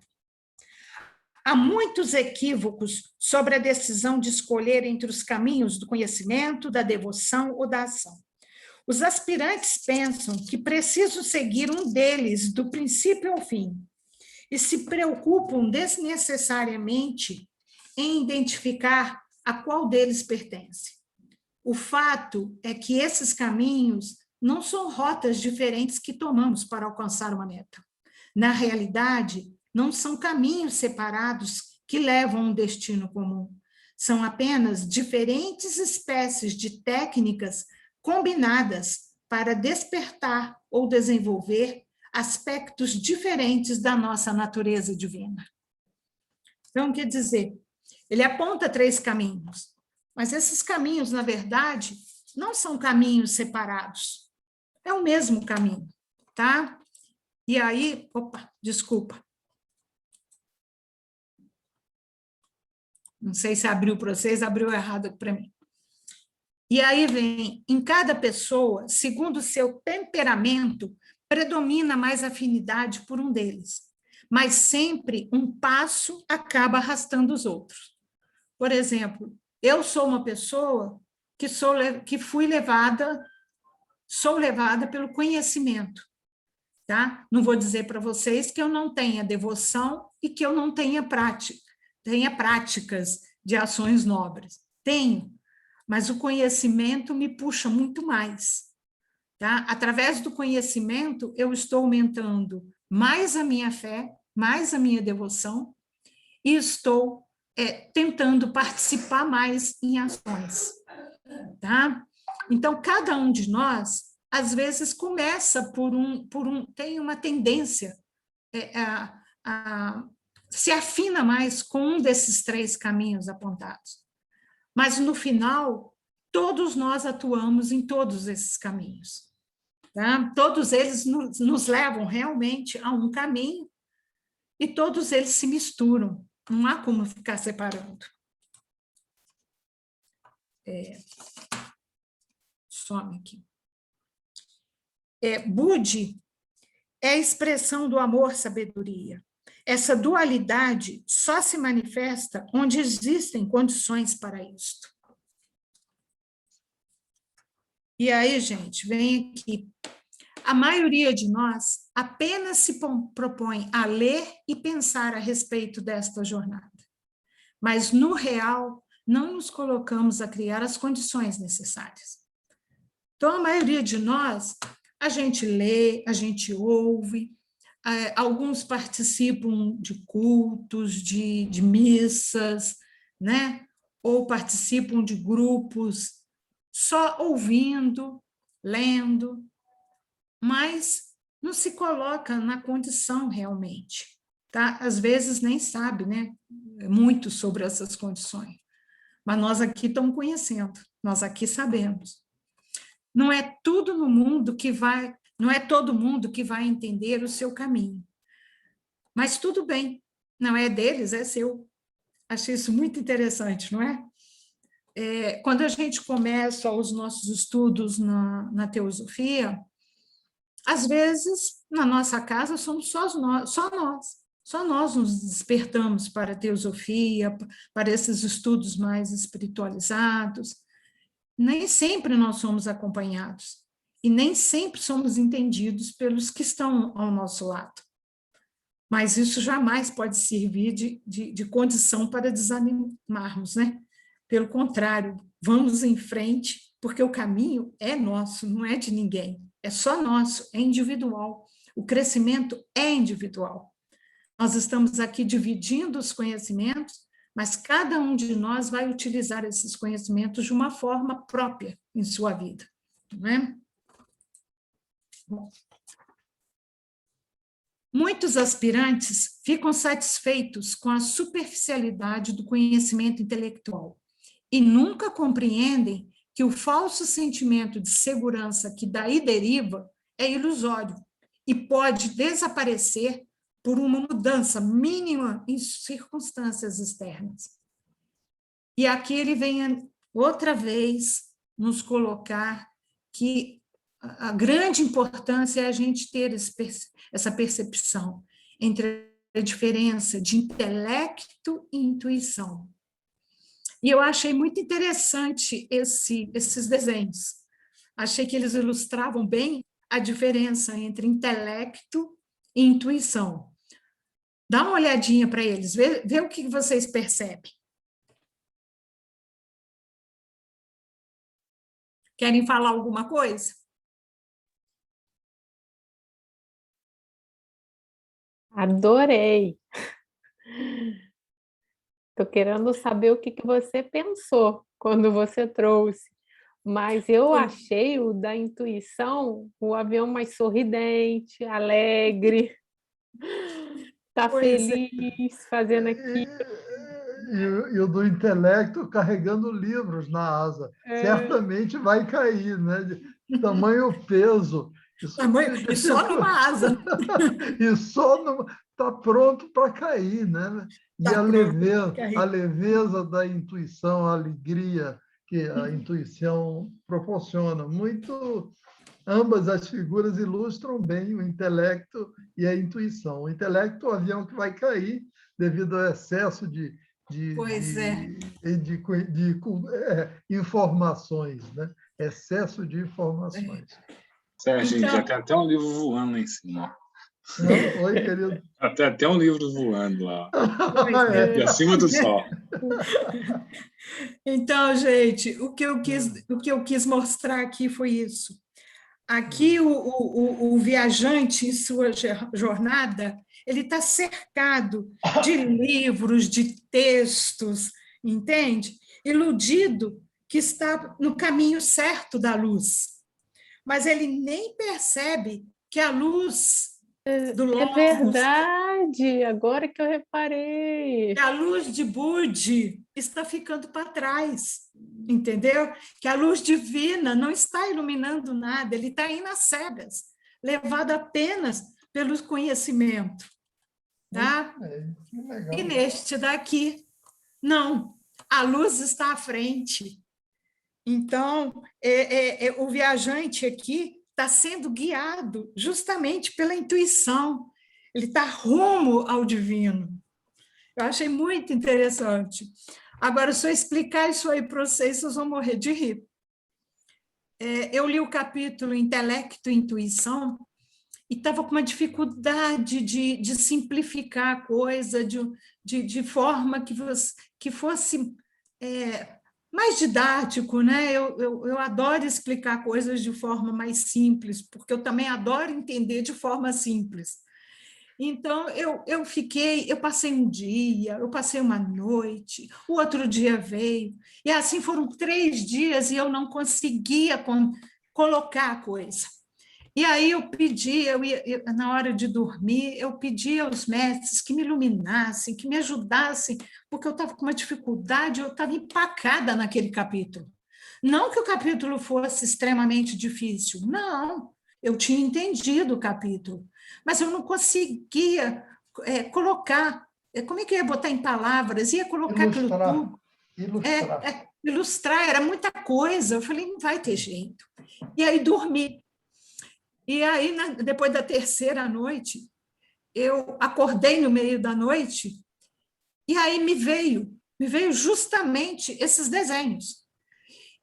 Há muitos equívocos sobre a decisão de escolher entre os caminhos do conhecimento, da devoção ou da ação. Os aspirantes pensam que precisam seguir um deles do princípio ao fim e se preocupam desnecessariamente em identificar a qual deles pertence. O fato é que esses caminhos não são rotas diferentes que tomamos para alcançar uma meta. Na realidade, não são caminhos separados que levam a um destino comum. São apenas diferentes espécies de técnicas combinadas para despertar ou desenvolver aspectos diferentes da nossa natureza divina. Então, quer dizer, ele aponta 3 caminhos, mas esses caminhos, na verdade, não são caminhos separados. É o mesmo caminho, tá? E aí, desculpa. Não sei se abriu para vocês, abriu errado para mim. E aí vem, em cada pessoa, segundo o seu temperamento, predomina mais afinidade por um deles, mas sempre um passo acaba arrastando os outros. Por exemplo, eu sou uma pessoa que sou levada pelo conhecimento, tá? Não vou dizer para vocês que eu não tenha devoção e que eu não tenha práticas de ações nobres. Tenho, mas o conhecimento me puxa muito mais. Tá? Através do conhecimento, eu estou aumentando mais a minha fé, mais a minha devoção, e estou tentando participar mais em ações. Tá? Então, cada um de nós, às vezes, começa tem uma tendência se afina mais com um desses 3 caminhos apontados. Mas, no final, todos nós atuamos em todos esses caminhos. Tá? Todos eles nos levam realmente a um caminho e todos eles se misturam. Não há como ficar separando. Some aqui. Budi é a expressão do amor-sabedoria. Essa dualidade só se manifesta onde existem condições para isto. E aí, gente, vem aqui. A maioria de nós apenas se propõe a ler e pensar a respeito desta jornada. Mas, no real, não nos colocamos a criar as condições necessárias. Então, a maioria de nós, a gente lê, a gente ouve, alguns participam de cultos, de missas, né? Ou participam de grupos só ouvindo, lendo, mas não se coloca na condição realmente, tá? Às vezes nem sabe, né, muito sobre essas condições, mas nós aqui estamos conhecendo, nós aqui sabemos. Não é tudo no mundo não é todo mundo que vai entender o seu caminho, mas tudo bem, não é deles, é seu. Achei isso muito interessante, não é? Quando a gente começa os nossos estudos na teosofia, às vezes, na nossa casa, somos só nós. Só nós nos despertamos para a teosofia, para esses estudos mais espiritualizados. Nem sempre nós somos acompanhados e nem sempre somos entendidos pelos que estão ao nosso lado. Mas isso jamais pode servir de condição para desanimarmos, né? Pelo contrário, vamos em frente, porque o caminho é nosso, não é de ninguém. É só nosso, é individual. O crescimento é individual. Nós estamos aqui dividindo os conhecimentos, mas cada um de nós vai utilizar esses conhecimentos de uma forma própria em sua vida, não é? Bom. Muitos aspirantes ficam satisfeitos com a superficialidade do conhecimento intelectual e nunca compreendem que o falso sentimento de segurança que daí deriva é ilusório e pode desaparecer por uma mudança mínima em circunstâncias externas. E aqui ele vem outra vez nos colocar que a grande importância é a gente ter essa percepção entre a diferença de intelecto e intuição. E eu achei muito interessante esses desenhos. Achei que eles ilustravam bem a diferença entre intelecto e intuição. Dá uma olhadinha para eles, vê o que vocês percebem. Querem falar alguma coisa? Adorei! Estou querendo saber o que você pensou quando você trouxe, mas eu achei o da intuição, o avião mais sorridente, alegre, está feliz fazendo aquilo. E o do intelecto carregando livros na asa. Certamente vai cair, né? De tamanho peso. E só numa asa. E só está pronto para cair, né? E Tá a leveza da intuição, a alegria que a intuição proporciona. Ambas as figuras ilustram bem o intelecto e a intuição. O intelecto é o avião que vai cair devido ao excesso de informações, né? Excesso de informações. Sérgio, então, já tem até um livro voando lá em cima. Não? Oi, querido. Até um livro voando lá. Acima do sol. Então, gente, o que eu quis mostrar aqui foi isso. Aqui, o viajante, em sua jornada, ele está cercado de livros, de textos, entende? Iludido que está no caminho certo da luz. Mas ele nem percebe que a luz do Logos... É verdade, agora que eu reparei. A luz de Budi está ficando para trás, entendeu? Que a luz divina não está iluminando nada, ele está indo às cegas, levado apenas pelo conhecimento. Tá? E neste daqui, não, a luz está à frente. Então, o viajante aqui está sendo guiado justamente pela intuição, ele está rumo ao divino. Eu achei muito interessante. Agora, se eu explicar isso aí para vocês vão morrer de rir. Eu li o capítulo Intelecto e Intuição e estava com uma dificuldade de simplificar a coisa de forma que fosse mais didático, né? Eu adoro explicar coisas de forma mais simples, porque eu também adoro entender de forma simples. Então, eu passei um dia, eu passei uma noite, o outro dia veio, e assim foram 3 dias e eu não conseguia colocar a coisa. E aí eu pedi, na hora de dormir, eu pedi aos mestres que me iluminassem, que me ajudassem, porque eu estava com uma dificuldade, eu estava empacada naquele capítulo. Não que o capítulo fosse extremamente difícil, não, eu tinha entendido o capítulo, mas eu não conseguia colocar, como é que eu ia botar em palavras? Ia colocar aquilo tudo. Ilustrar, era muita coisa, eu falei, não vai ter jeito. E aí dormi. E aí, depois da terceira noite, eu acordei no meio da noite e aí me veio justamente esses desenhos.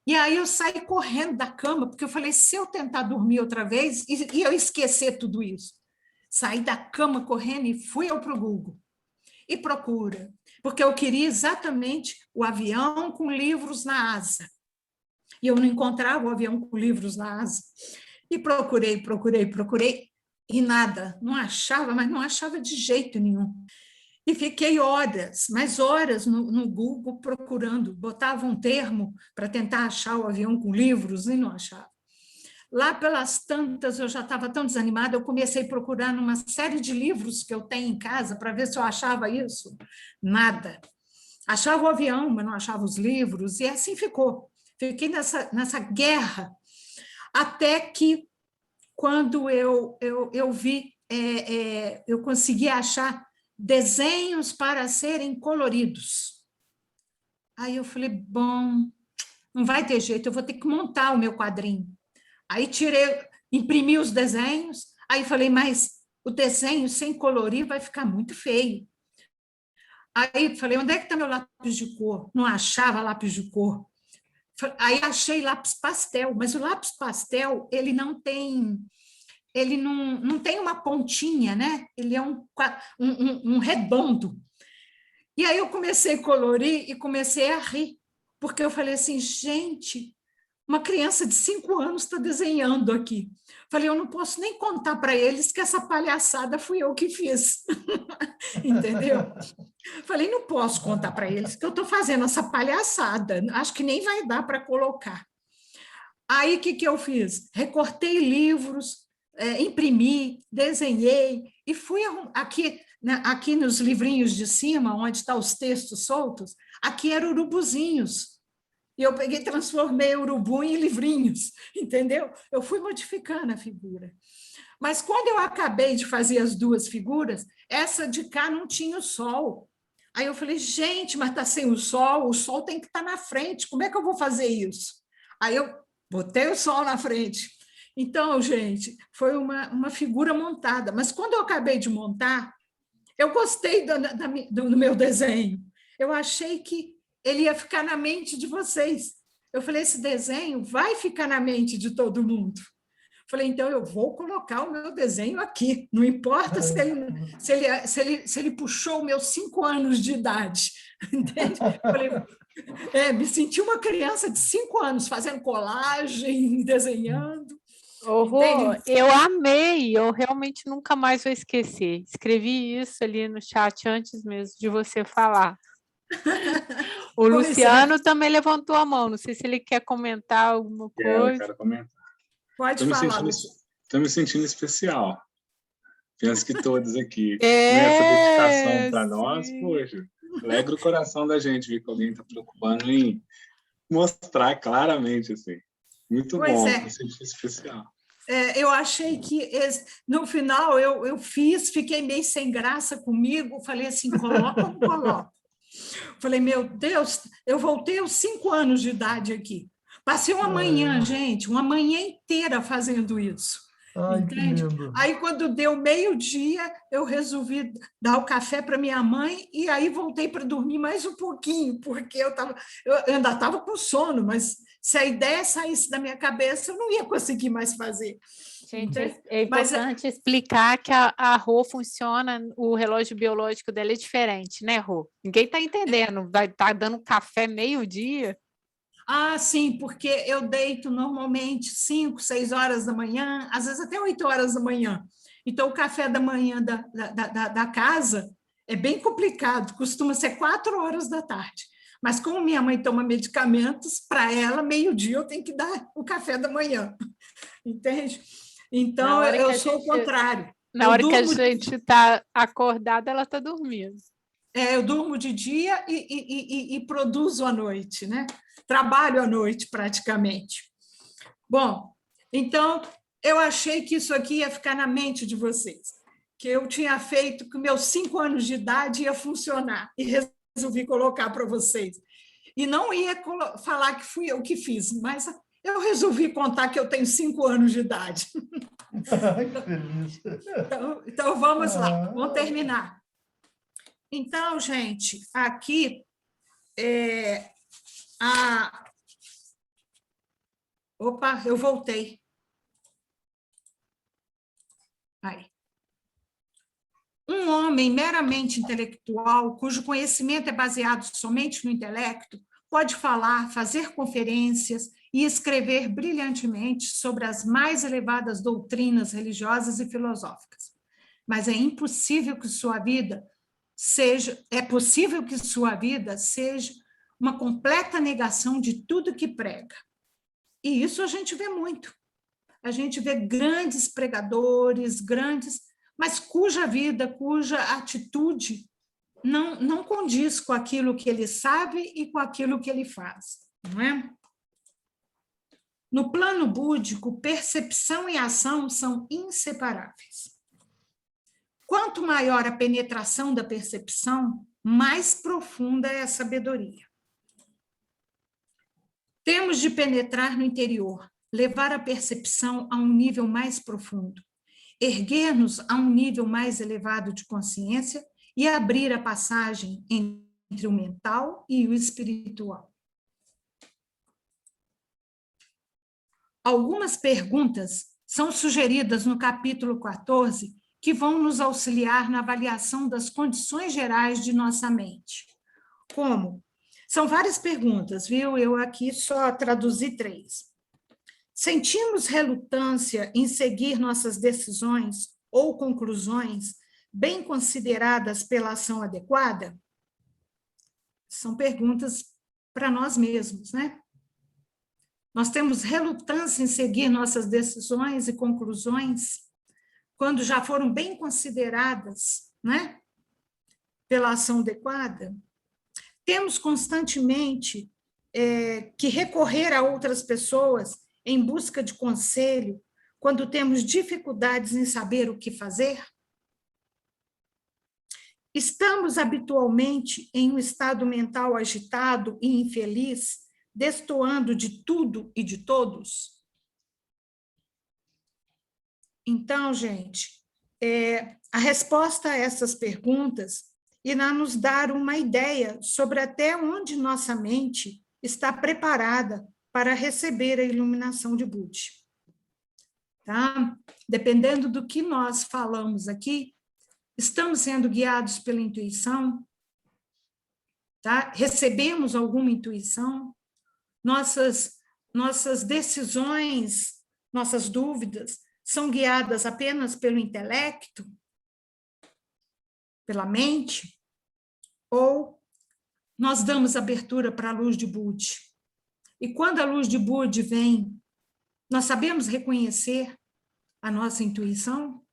E aí eu saí correndo da cama, porque eu falei, se eu tentar dormir outra vez e eu esquecer tudo isso. Saí da cama correndo e fui para o Google. E procura, porque eu queria exatamente o avião com livros na asa. E eu não encontrava o avião com livros na asa. E procurei, e nada, não achava, mas não achava de jeito nenhum. E fiquei horas, mais horas no Google procurando, botava um termo para tentar achar o avião com livros e não achava. Lá pelas tantas, eu já estava tão desanimada, eu comecei a procurar numa série de livros que eu tenho em casa para ver se eu achava isso. Nada. Achava o avião, mas não achava os livros, e assim ficou. Fiquei nessa guerra, até que, quando eu vi, eu consegui achar desenhos para serem coloridos. Aí eu falei, bom, não vai ter jeito, eu vou ter que montar o meu quadrinho. Aí imprimi os desenhos, aí falei, mas o desenho sem colorir vai ficar muito feio. Aí falei, onde é que está meu lápis de cor? Não achava lápis de cor. Aí achei lápis pastel, mas o lápis pastel, ele não tem uma pontinha, né? Ele é um redondo. E aí eu comecei a colorir e comecei a rir, porque eu falei assim, gente, uma criança de 5 anos está desenhando aqui. Falei, eu não posso nem contar para eles que essa palhaçada fui eu que fiz. Entendeu? Falei, não posso contar para eles que eu estou fazendo essa palhaçada. Acho que nem vai dar para colocar. Aí, o que eu fiz? Recortei livros, imprimi, desenhei, e fui aqui, né, aqui nos livrinhos de cima, onde estão os textos soltos, aqui eram urubuzinhos. E eu peguei e transformei urubu em livrinhos, entendeu? Eu fui modificando a figura. Mas quando eu acabei de fazer as 2 figuras, essa de cá não tinha o sol. Aí eu falei, gente, mas está sem o sol tem que estar na frente, como é que eu vou fazer isso? Aí eu botei o sol na frente. Então, gente, foi uma figura montada. Mas quando eu acabei de montar, eu gostei do meu desenho. Eu achei que ele ia ficar na mente de vocês. Eu falei, esse desenho vai ficar na mente de todo mundo. Falei, então eu vou colocar o meu desenho aqui, não importa se ele puxou meus 5 anos de idade, entende? Falei, me senti uma criança de 5 anos, fazendo colagem, desenhando. Rô, eu amei, eu realmente nunca mais vou esquecer. Escrevi isso ali no chat antes mesmo de você falar. O Luciano também levantou a mão, não sei se ele quer comentar alguma coisa. Eu quero comentar. Pode falar. Estou me sentindo especial. Penso que todos aqui. Nessa dedicação para nós, poxa, alegra o coração da gente ver que alguém está preocupando em mostrar claramente, assim. Muito bom, me senti especial. Eu achei que, no final, eu fiquei meio sem graça comigo, falei assim, coloca ou não coloca? Falei, meu Deus, eu voltei aos 5 anos de idade aqui. Passei uma manhã, gente, uma manhã inteira fazendo isso. Ai, entende? Aí, quando deu meio-dia, eu resolvi dar o café para minha mãe e aí voltei para dormir mais um pouquinho, porque eu ainda estava com sono, mas se a ideia saísse da minha cabeça, eu não ia conseguir mais fazer. Gente, é importante explicar que a Rô funciona, o relógio biológico dela é diferente, né, Rô? Ninguém está entendendo, vai estar dando café meio-dia. Ah, sim, porque eu deito normalmente 5, 6 horas da manhã, às vezes até 8 horas da manhã. Então, o café da manhã da casa é bem complicado, costuma ser 4 horas da tarde. Mas como minha mãe toma medicamentos, para ela, meio-dia eu tenho que dar o café da manhã, entende? Então, eu sou o contrário. Na hora que a gente está acordada, ela está dormindo. Eu durmo de dia e produzo à noite, né? Trabalho à noite, praticamente. Bom, então, eu achei que isso aqui ia ficar na mente de vocês, que eu tinha feito que meus 5 anos de idade ia funcionar, e resolvi colocar para vocês. E não ia falar que fui eu que fiz, mas Eu resolvi contar que eu tenho 5 anos de idade. Que feliz. Então vamos lá, vamos terminar. Então, gente, aqui Opa, eu voltei. Aí. Um homem meramente intelectual, cujo conhecimento é baseado somente no intelecto, pode falar, fazer conferências e escrever brilhantemente sobre as mais elevadas doutrinas religiosas e filosóficas. Mas é possível que sua vida seja uma completa negação de tudo que prega. E isso a gente vê muito. A gente vê grandes pregadores, mas cuja vida, cuja atitude não condiz com aquilo que ele sabe e com aquilo que ele faz, não é? No plano búdico, percepção e ação são inseparáveis. Quanto maior a penetração da percepção, mais profunda é a sabedoria. Temos de penetrar no interior, levar a percepção a um nível mais profundo, erguer-nos a um nível mais elevado de consciência e abrir a passagem entre o mental e o espiritual. Algumas perguntas são sugeridas no capítulo 14, que vão nos auxiliar na avaliação das condições gerais de nossa mente. Como? São várias perguntas, viu? Eu aqui só traduzi 3. Sentimos relutância em seguir nossas decisões ou conclusões bem consideradas pela ação adequada? São perguntas para nós mesmos, né? Nós temos relutância em seguir nossas decisões e conclusões quando já foram bem consideradas, né, pela ação adequada? Temos constantemente que recorrer a outras pessoas em busca de conselho quando temos dificuldades em saber o que fazer? Estamos habitualmente em um estado mental agitado e infeliz, destoando de tudo e de todos? Então, gente, a resposta a essas perguntas irá nos dar uma ideia sobre até onde nossa mente está preparada para receber a iluminação de Buda. Tá? Dependendo do que nós falamos aqui, estamos sendo guiados pela intuição? Tá? Recebemos alguma intuição? Nossas decisões, nossas dúvidas, são guiadas apenas pelo intelecto? Pela mente? Ou nós damos abertura para a luz de Buda? E quando a luz de Buda vem, nós sabemos reconhecer a nossa intuição?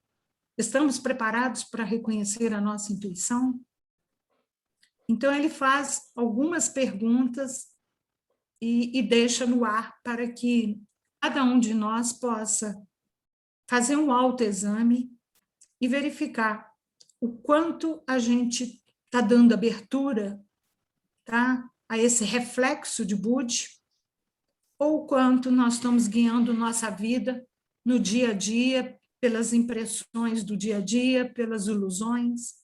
Estamos preparados para reconhecer a nossa intuição? Então, ele faz algumas perguntas e deixa no ar para que cada um de nós possa fazer um autoexame e verificar o quanto a gente está dando abertura, tá, a esse reflexo de Buda, ou o quanto nós estamos guiando nossa vida no dia a dia, pelas impressões do dia a dia, pelas ilusões.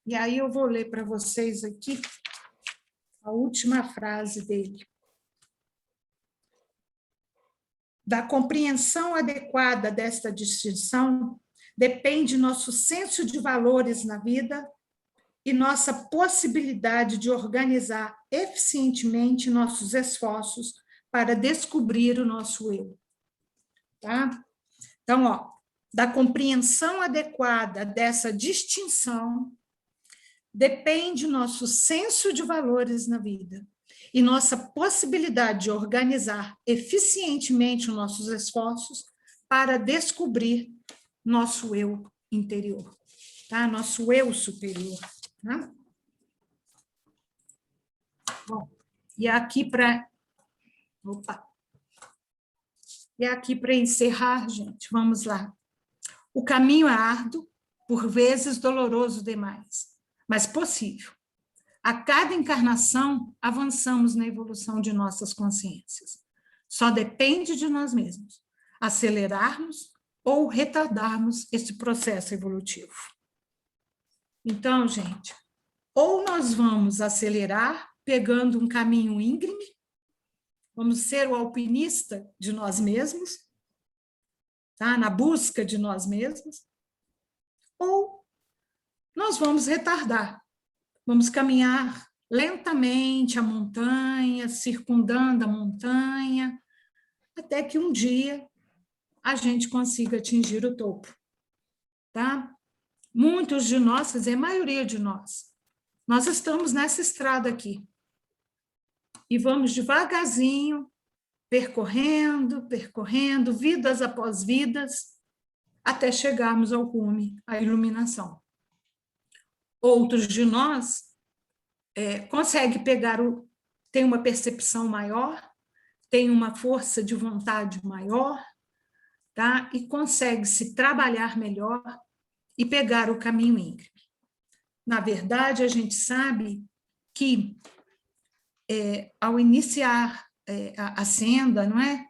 E aí eu vou ler para vocês aqui a última frase dele. Da compreensão adequada desta distinção depende nosso senso de valores na vida e nossa possibilidade de organizar eficientemente nossos esforços para descobrir o nosso eu. Tá? Então, da compreensão adequada dessa distinção depende nosso senso de valores na vida e nossa possibilidade de organizar eficientemente os nossos esforços para descobrir nosso eu interior, tá? Nosso eu superior. Tá? Bom, e aqui para... Opa! E aqui para encerrar, gente, vamos lá. O caminho é árduo, por vezes doloroso demais, mas possível. A cada encarnação, avançamos na evolução de nossas consciências. Só depende de nós mesmos acelerarmos ou retardarmos esse processo evolutivo. Então, gente, ou nós vamos acelerar, pegando um caminho íngreme, vamos ser o alpinista de nós mesmos, tá? Na busca de nós mesmos, ou nós vamos retardar, vamos caminhar lentamente a montanha, circundando a montanha, até que um dia a gente consiga atingir o topo, tá? Muitos de nós, quer dizer, a maioria de nós estamos nessa estrada aqui, e vamos devagarzinho, percorrendo, vidas após vidas, até chegarmos ao cume, à iluminação. Outros de nós conseguem tem uma percepção maior, tem uma força de vontade maior, tá? E consegue se trabalhar melhor e pegar o caminho íngreme. Na verdade, a gente sabe que, ao iniciar a senda, não é?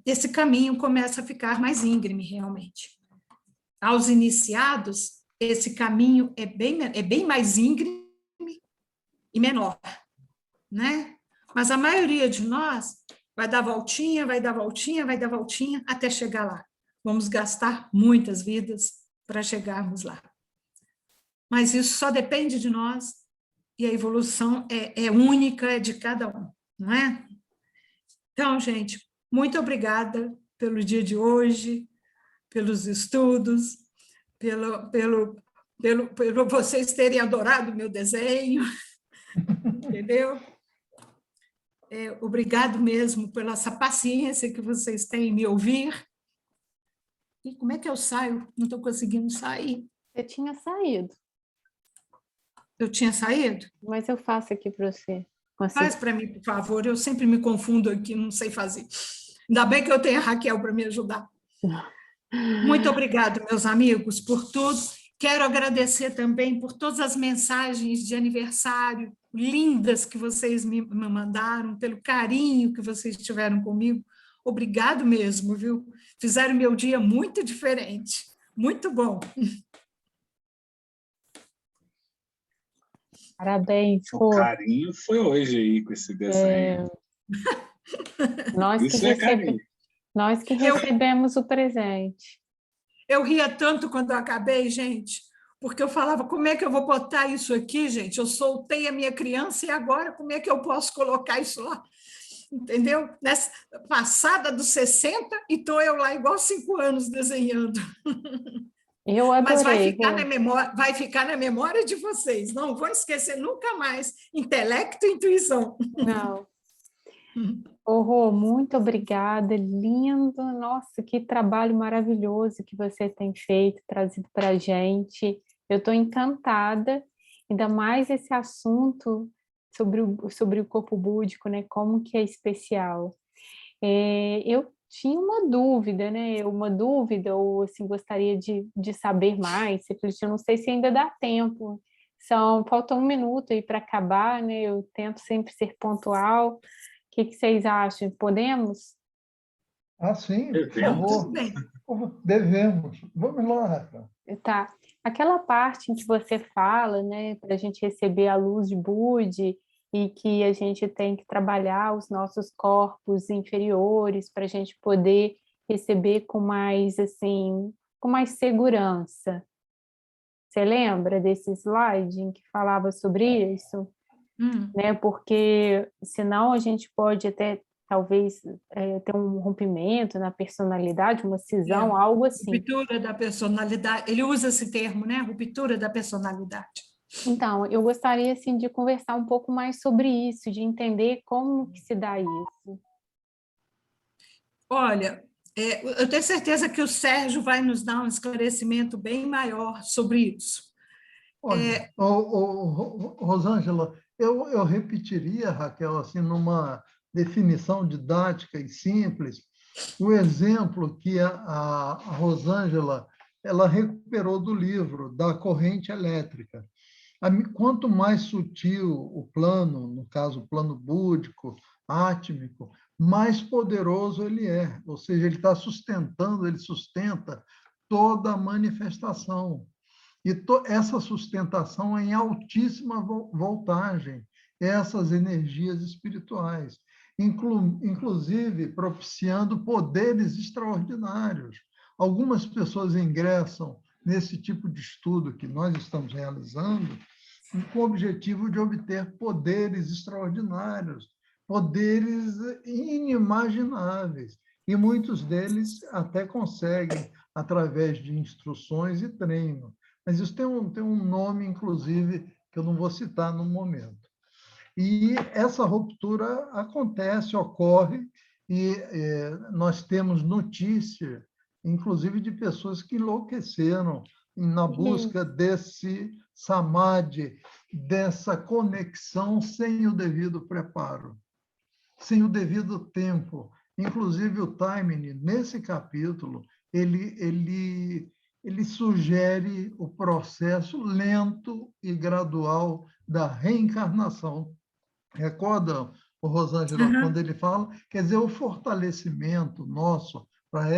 Esse caminho começa a ficar mais íngreme, realmente. Aos iniciados, esse caminho é bem mais íngreme e menor, né? Mas a maioria de nós vai dar voltinha, até chegar lá. Vamos gastar muitas vidas para chegarmos lá. Mas isso só depende de nós, e a evolução é única, é de cada um, não é? Então, gente, muito obrigada pelo dia de hoje, pelos estudos, pelo vocês terem adorado o meu desenho, entendeu? Obrigado mesmo pela essa paciência que vocês têm em me ouvir. E como é que eu saio? Não estou conseguindo sair. Você tinha saído. Eu tinha saído? Mas eu faço aqui para você. Faz para mim, por favor. Eu sempre me confundo aqui, não sei fazer. Ainda bem que eu tenho a Raquel para me ajudar. Muito obrigada, meus amigos, por tudo. Quero agradecer também por todas as mensagens de aniversário lindas que vocês me mandaram, pelo carinho que vocês tiveram comigo. Obrigado mesmo, viu? Fizeram meu dia muito diferente. Muito bom. Parabéns. O carinho foi hoje aí com esse desenho. Nós que recebemos o presente. Eu ria tanto quando eu acabei, gente, porque eu falava, como é que eu vou botar isso aqui, gente? Eu soltei a minha criança e agora como é que eu posso colocar isso lá? Entendeu? Nessa passada dos 60 e estou eu lá igual 5 anos desenhando. Eu adorei. Mas vai ficar na memória de vocês. Não vou esquecer nunca mais. Intelecto e intuição. Não. Rô, muito obrigada, lindo. Nossa, que trabalho maravilhoso que você tem feito, trazido para a gente. Eu estou encantada, ainda mais esse assunto sobre o corpo búdico, né? Como que é especial. Eu tinha uma dúvida, né? Ou assim, gostaria de saber mais. Eu não sei se ainda dá tempo. Falta 1 minuto aí para acabar, né? Eu tento sempre ser pontual. O que vocês acham? Podemos? Sim, por favor. Devemos. Vamos lá, Rafa. Tá. Aquela parte em que você fala, né, para a gente receber a luz de Budi e que a gente tem que trabalhar os nossos corpos inferiores para a gente poder receber com mais, assim, com mais segurança. Você lembra desse slide em que falava sobre isso? Né? Porque senão a gente pode até talvez ter um rompimento na personalidade, uma cisão, algo assim. Ruptura da personalidade, ele usa esse termo, né? Ruptura da personalidade. Então, eu gostaria assim, de conversar um pouco mais sobre isso, de entender como que se dá isso. Olha, eu tenho certeza que o Sérgio vai nos dar um esclarecimento bem maior sobre isso. Olha, Rosângela, eu repetiria, Raquel, assim, numa definição didática e simples, o exemplo que a Rosângela ela recuperou do livro da corrente elétrica. Quanto mais sutil o plano, no caso, o plano búdico, átmico, mais poderoso ele é. Ou seja, ele está sustentando, ele sustenta toda a manifestação. E essa sustentação é em altíssima voltagem, essas energias espirituais, inclusive propiciando poderes extraordinários. Algumas pessoas ingressam nesse tipo de estudo que nós estamos realizando com o objetivo de obter poderes extraordinários, poderes inimagináveis, e muitos deles até conseguem através de instruções e treino. Mas isso tem um nome, inclusive, que eu não vou citar no momento. E essa ruptura acontece, ocorre, e nós temos notícia, inclusive, de pessoas que enlouqueceram na busca desse samadhi, dessa conexão sem o devido preparo, sem o devido tempo. Inclusive, o Taimini, nesse capítulo, ele sugere o processo lento e gradual da reencarnação. Recorda, o Rosângela, quando ele fala, quer dizer, o fortalecimento nosso para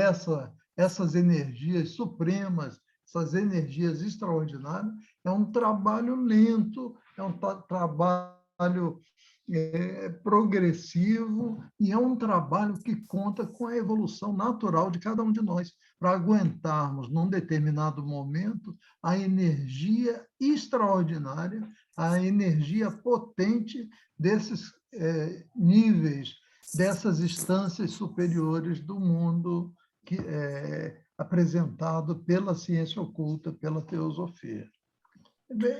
essas energias supremas, essas energias extraordinárias, é um trabalho lento, é um trabalho progressivo, e é um trabalho que conta com a evolução natural de cada um de nós, para aguentarmos, num determinado momento, a energia extraordinária, a energia potente desses níveis, dessas instâncias superiores do mundo que apresentado pela ciência oculta, pela teosofia.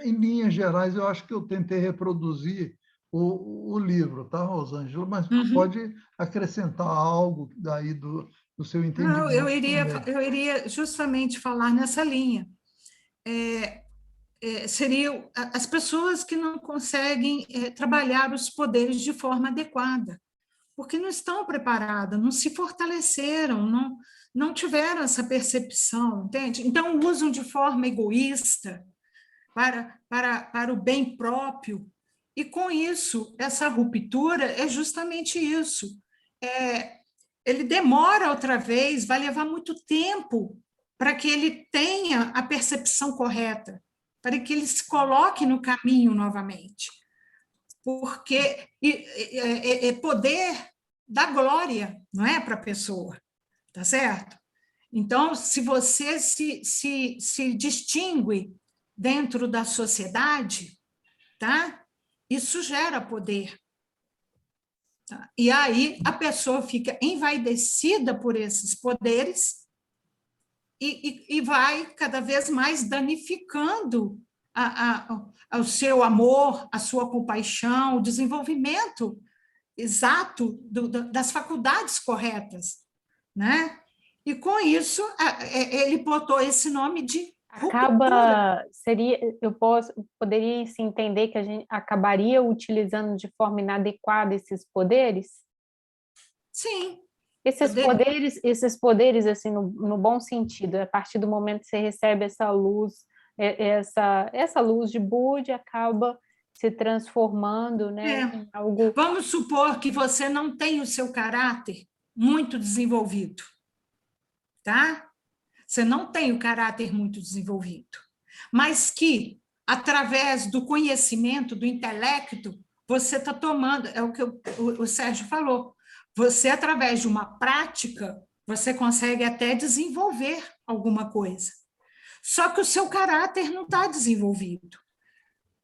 Em linhas gerais, eu acho que eu tentei reproduzir o livro, tá, Rosângela? Mas pode acrescentar algo daí do seu entendimento. Não, eu iria justamente falar nessa linha. Seriam as pessoas que não conseguem trabalhar os poderes de forma adequada, porque não estão preparadas, não se fortaleceram, não tiveram essa percepção, entende? Então, usam de forma egoísta para o bem próprio, e com isso, essa ruptura é justamente isso. Ele demora outra vez, vai levar muito tempo para que ele tenha a percepção correta, para que ele se coloque no caminho novamente. Porque poder dá glória, não é, para a pessoa, tá certo? Então, se você se distingue dentro da sociedade, tá? Isso gera poder. Tá? E aí a pessoa fica envaidecida por esses poderes e vai cada vez mais danificando o seu amor, a sua compaixão, o desenvolvimento exato das faculdades corretas, né? E com isso ele botou esse nome de ruptura. Poderia se entender que a gente acabaria utilizando de forma inadequada esses poderes? Sim. Esses poderes assim, no bom sentido, a partir do momento que você recebe essa luz, essa luz de Budi acaba se transformando, né, em algo... Vamos supor que você não tem o seu caráter muito desenvolvido, tá? Você não tem o caráter muito desenvolvido, mas que, através do conhecimento, do intelecto, você está tomando, é o que o Sérgio falou, você, através de uma prática, você consegue até desenvolver alguma coisa. Só que o seu caráter não está desenvolvido.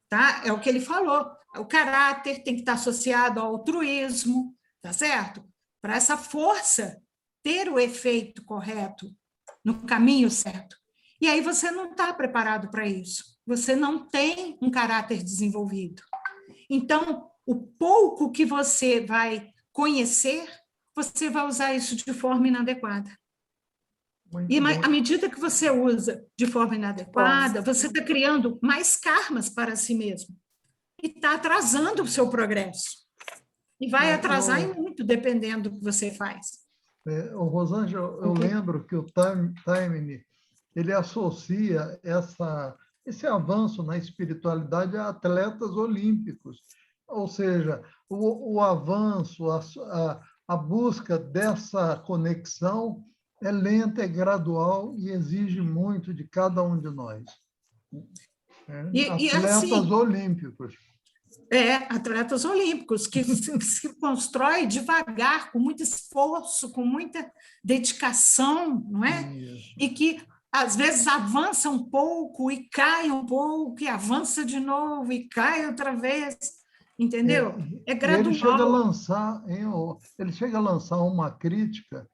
Tá? É o que ele falou. O caráter tem que estar associado ao altruísmo, tá certo? Para essa força ter o efeito correto, no caminho certo. E aí você não está preparado para isso. Você não tem um caráter desenvolvido. Então, o pouco que você vai conhecer, você vai usar isso de forma inadequada. E à medida que você usa de forma inadequada, você está criando mais karmas para si mesmo. E está atrasando o seu progresso. E vai atrasar em muito, dependendo do que você faz. Rosângela, eu lembro que o Taimini, ele associa esse avanço na espiritualidade a atletas olímpicos. Ou seja, o avanço, a busca dessa conexão é lenta, é gradual e exige muito de cada um de nós. Atletas assim, olímpicos. Atletas olímpicos, que se constrói devagar, com muito esforço, com muita dedicação, não é? Isso. E que, às vezes, avança um pouco e cai um pouco, e avança de novo e cai outra vez, entendeu? É gradual. Ele chega a lançar uma crítica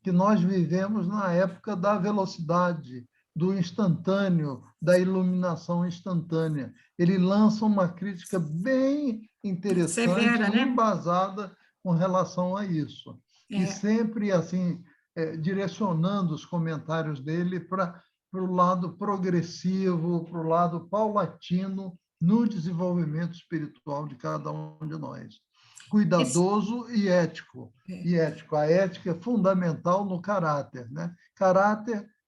que nós vivemos na época da velocidade, do instantâneo, da iluminação instantânea. Ele lança uma crítica bem interessante, severa, né? embasada com relação a isso. E sempre assim, direcionando os comentários dele para o lado progressivo, para o lado paulatino no desenvolvimento espiritual de cada um de nós. Cuidadoso e ético. A ética é fundamental no caráter, né?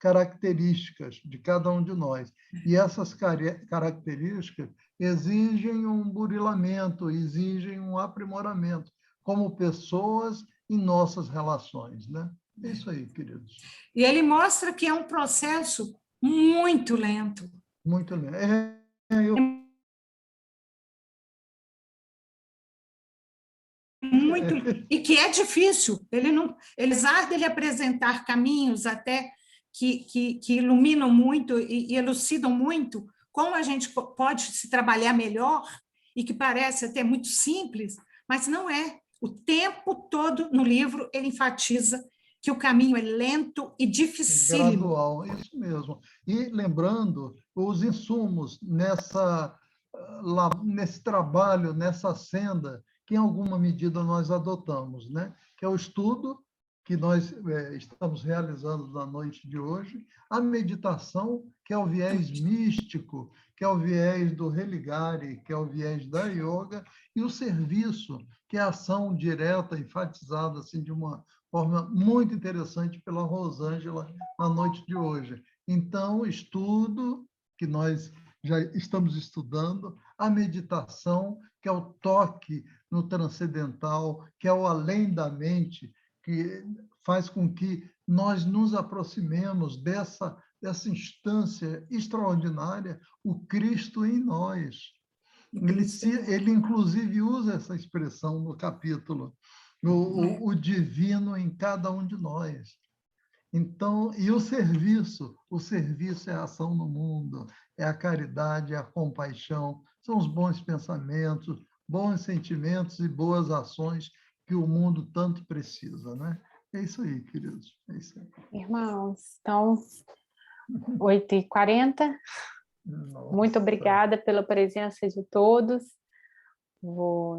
Características de cada um de nós. E essas características exigem um burilamento, exigem um aprimoramento como pessoas em nossas relações, né? É isso aí, queridos. E ele mostra que é um processo muito lento. Muito lento. E que é difícil. Apesar dele apresentar caminhos até que iluminam muito e elucidam muito como a gente pode se trabalhar melhor, e que parece até muito simples, mas não é. O tempo todo no livro ele enfatiza que o caminho é lento e dificílimo. Gradual, isso mesmo. E lembrando os insumos nesse trabalho, nessa senda, que em alguma medida nós adotamos, né? Que é o estudo que nós estamos realizando na noite de hoje, a meditação, que é o viés místico, que é o viés do religare, que é o viés da yoga, e o serviço, que é a ação direta, enfatizada assim, de uma forma muito interessante pela Rosângela na noite de hoje. Então, estudo, que nós já estamos estudando, a meditação, que é o toque no transcendental, que é o além da mente, que faz com que nós nos aproximemos dessa instância extraordinária, o Cristo em nós. Ele inclusive, usa essa expressão no capítulo, o divino em cada um de nós. Então, e o serviço é a ação no mundo, é a caridade, é a compaixão, são os bons pensamentos, bons sentimentos e boas ações que o mundo tanto precisa, né? É isso aí, queridos. É isso aí. Irmãos, então, 8h40. Muito obrigada pela presença de todos. Vou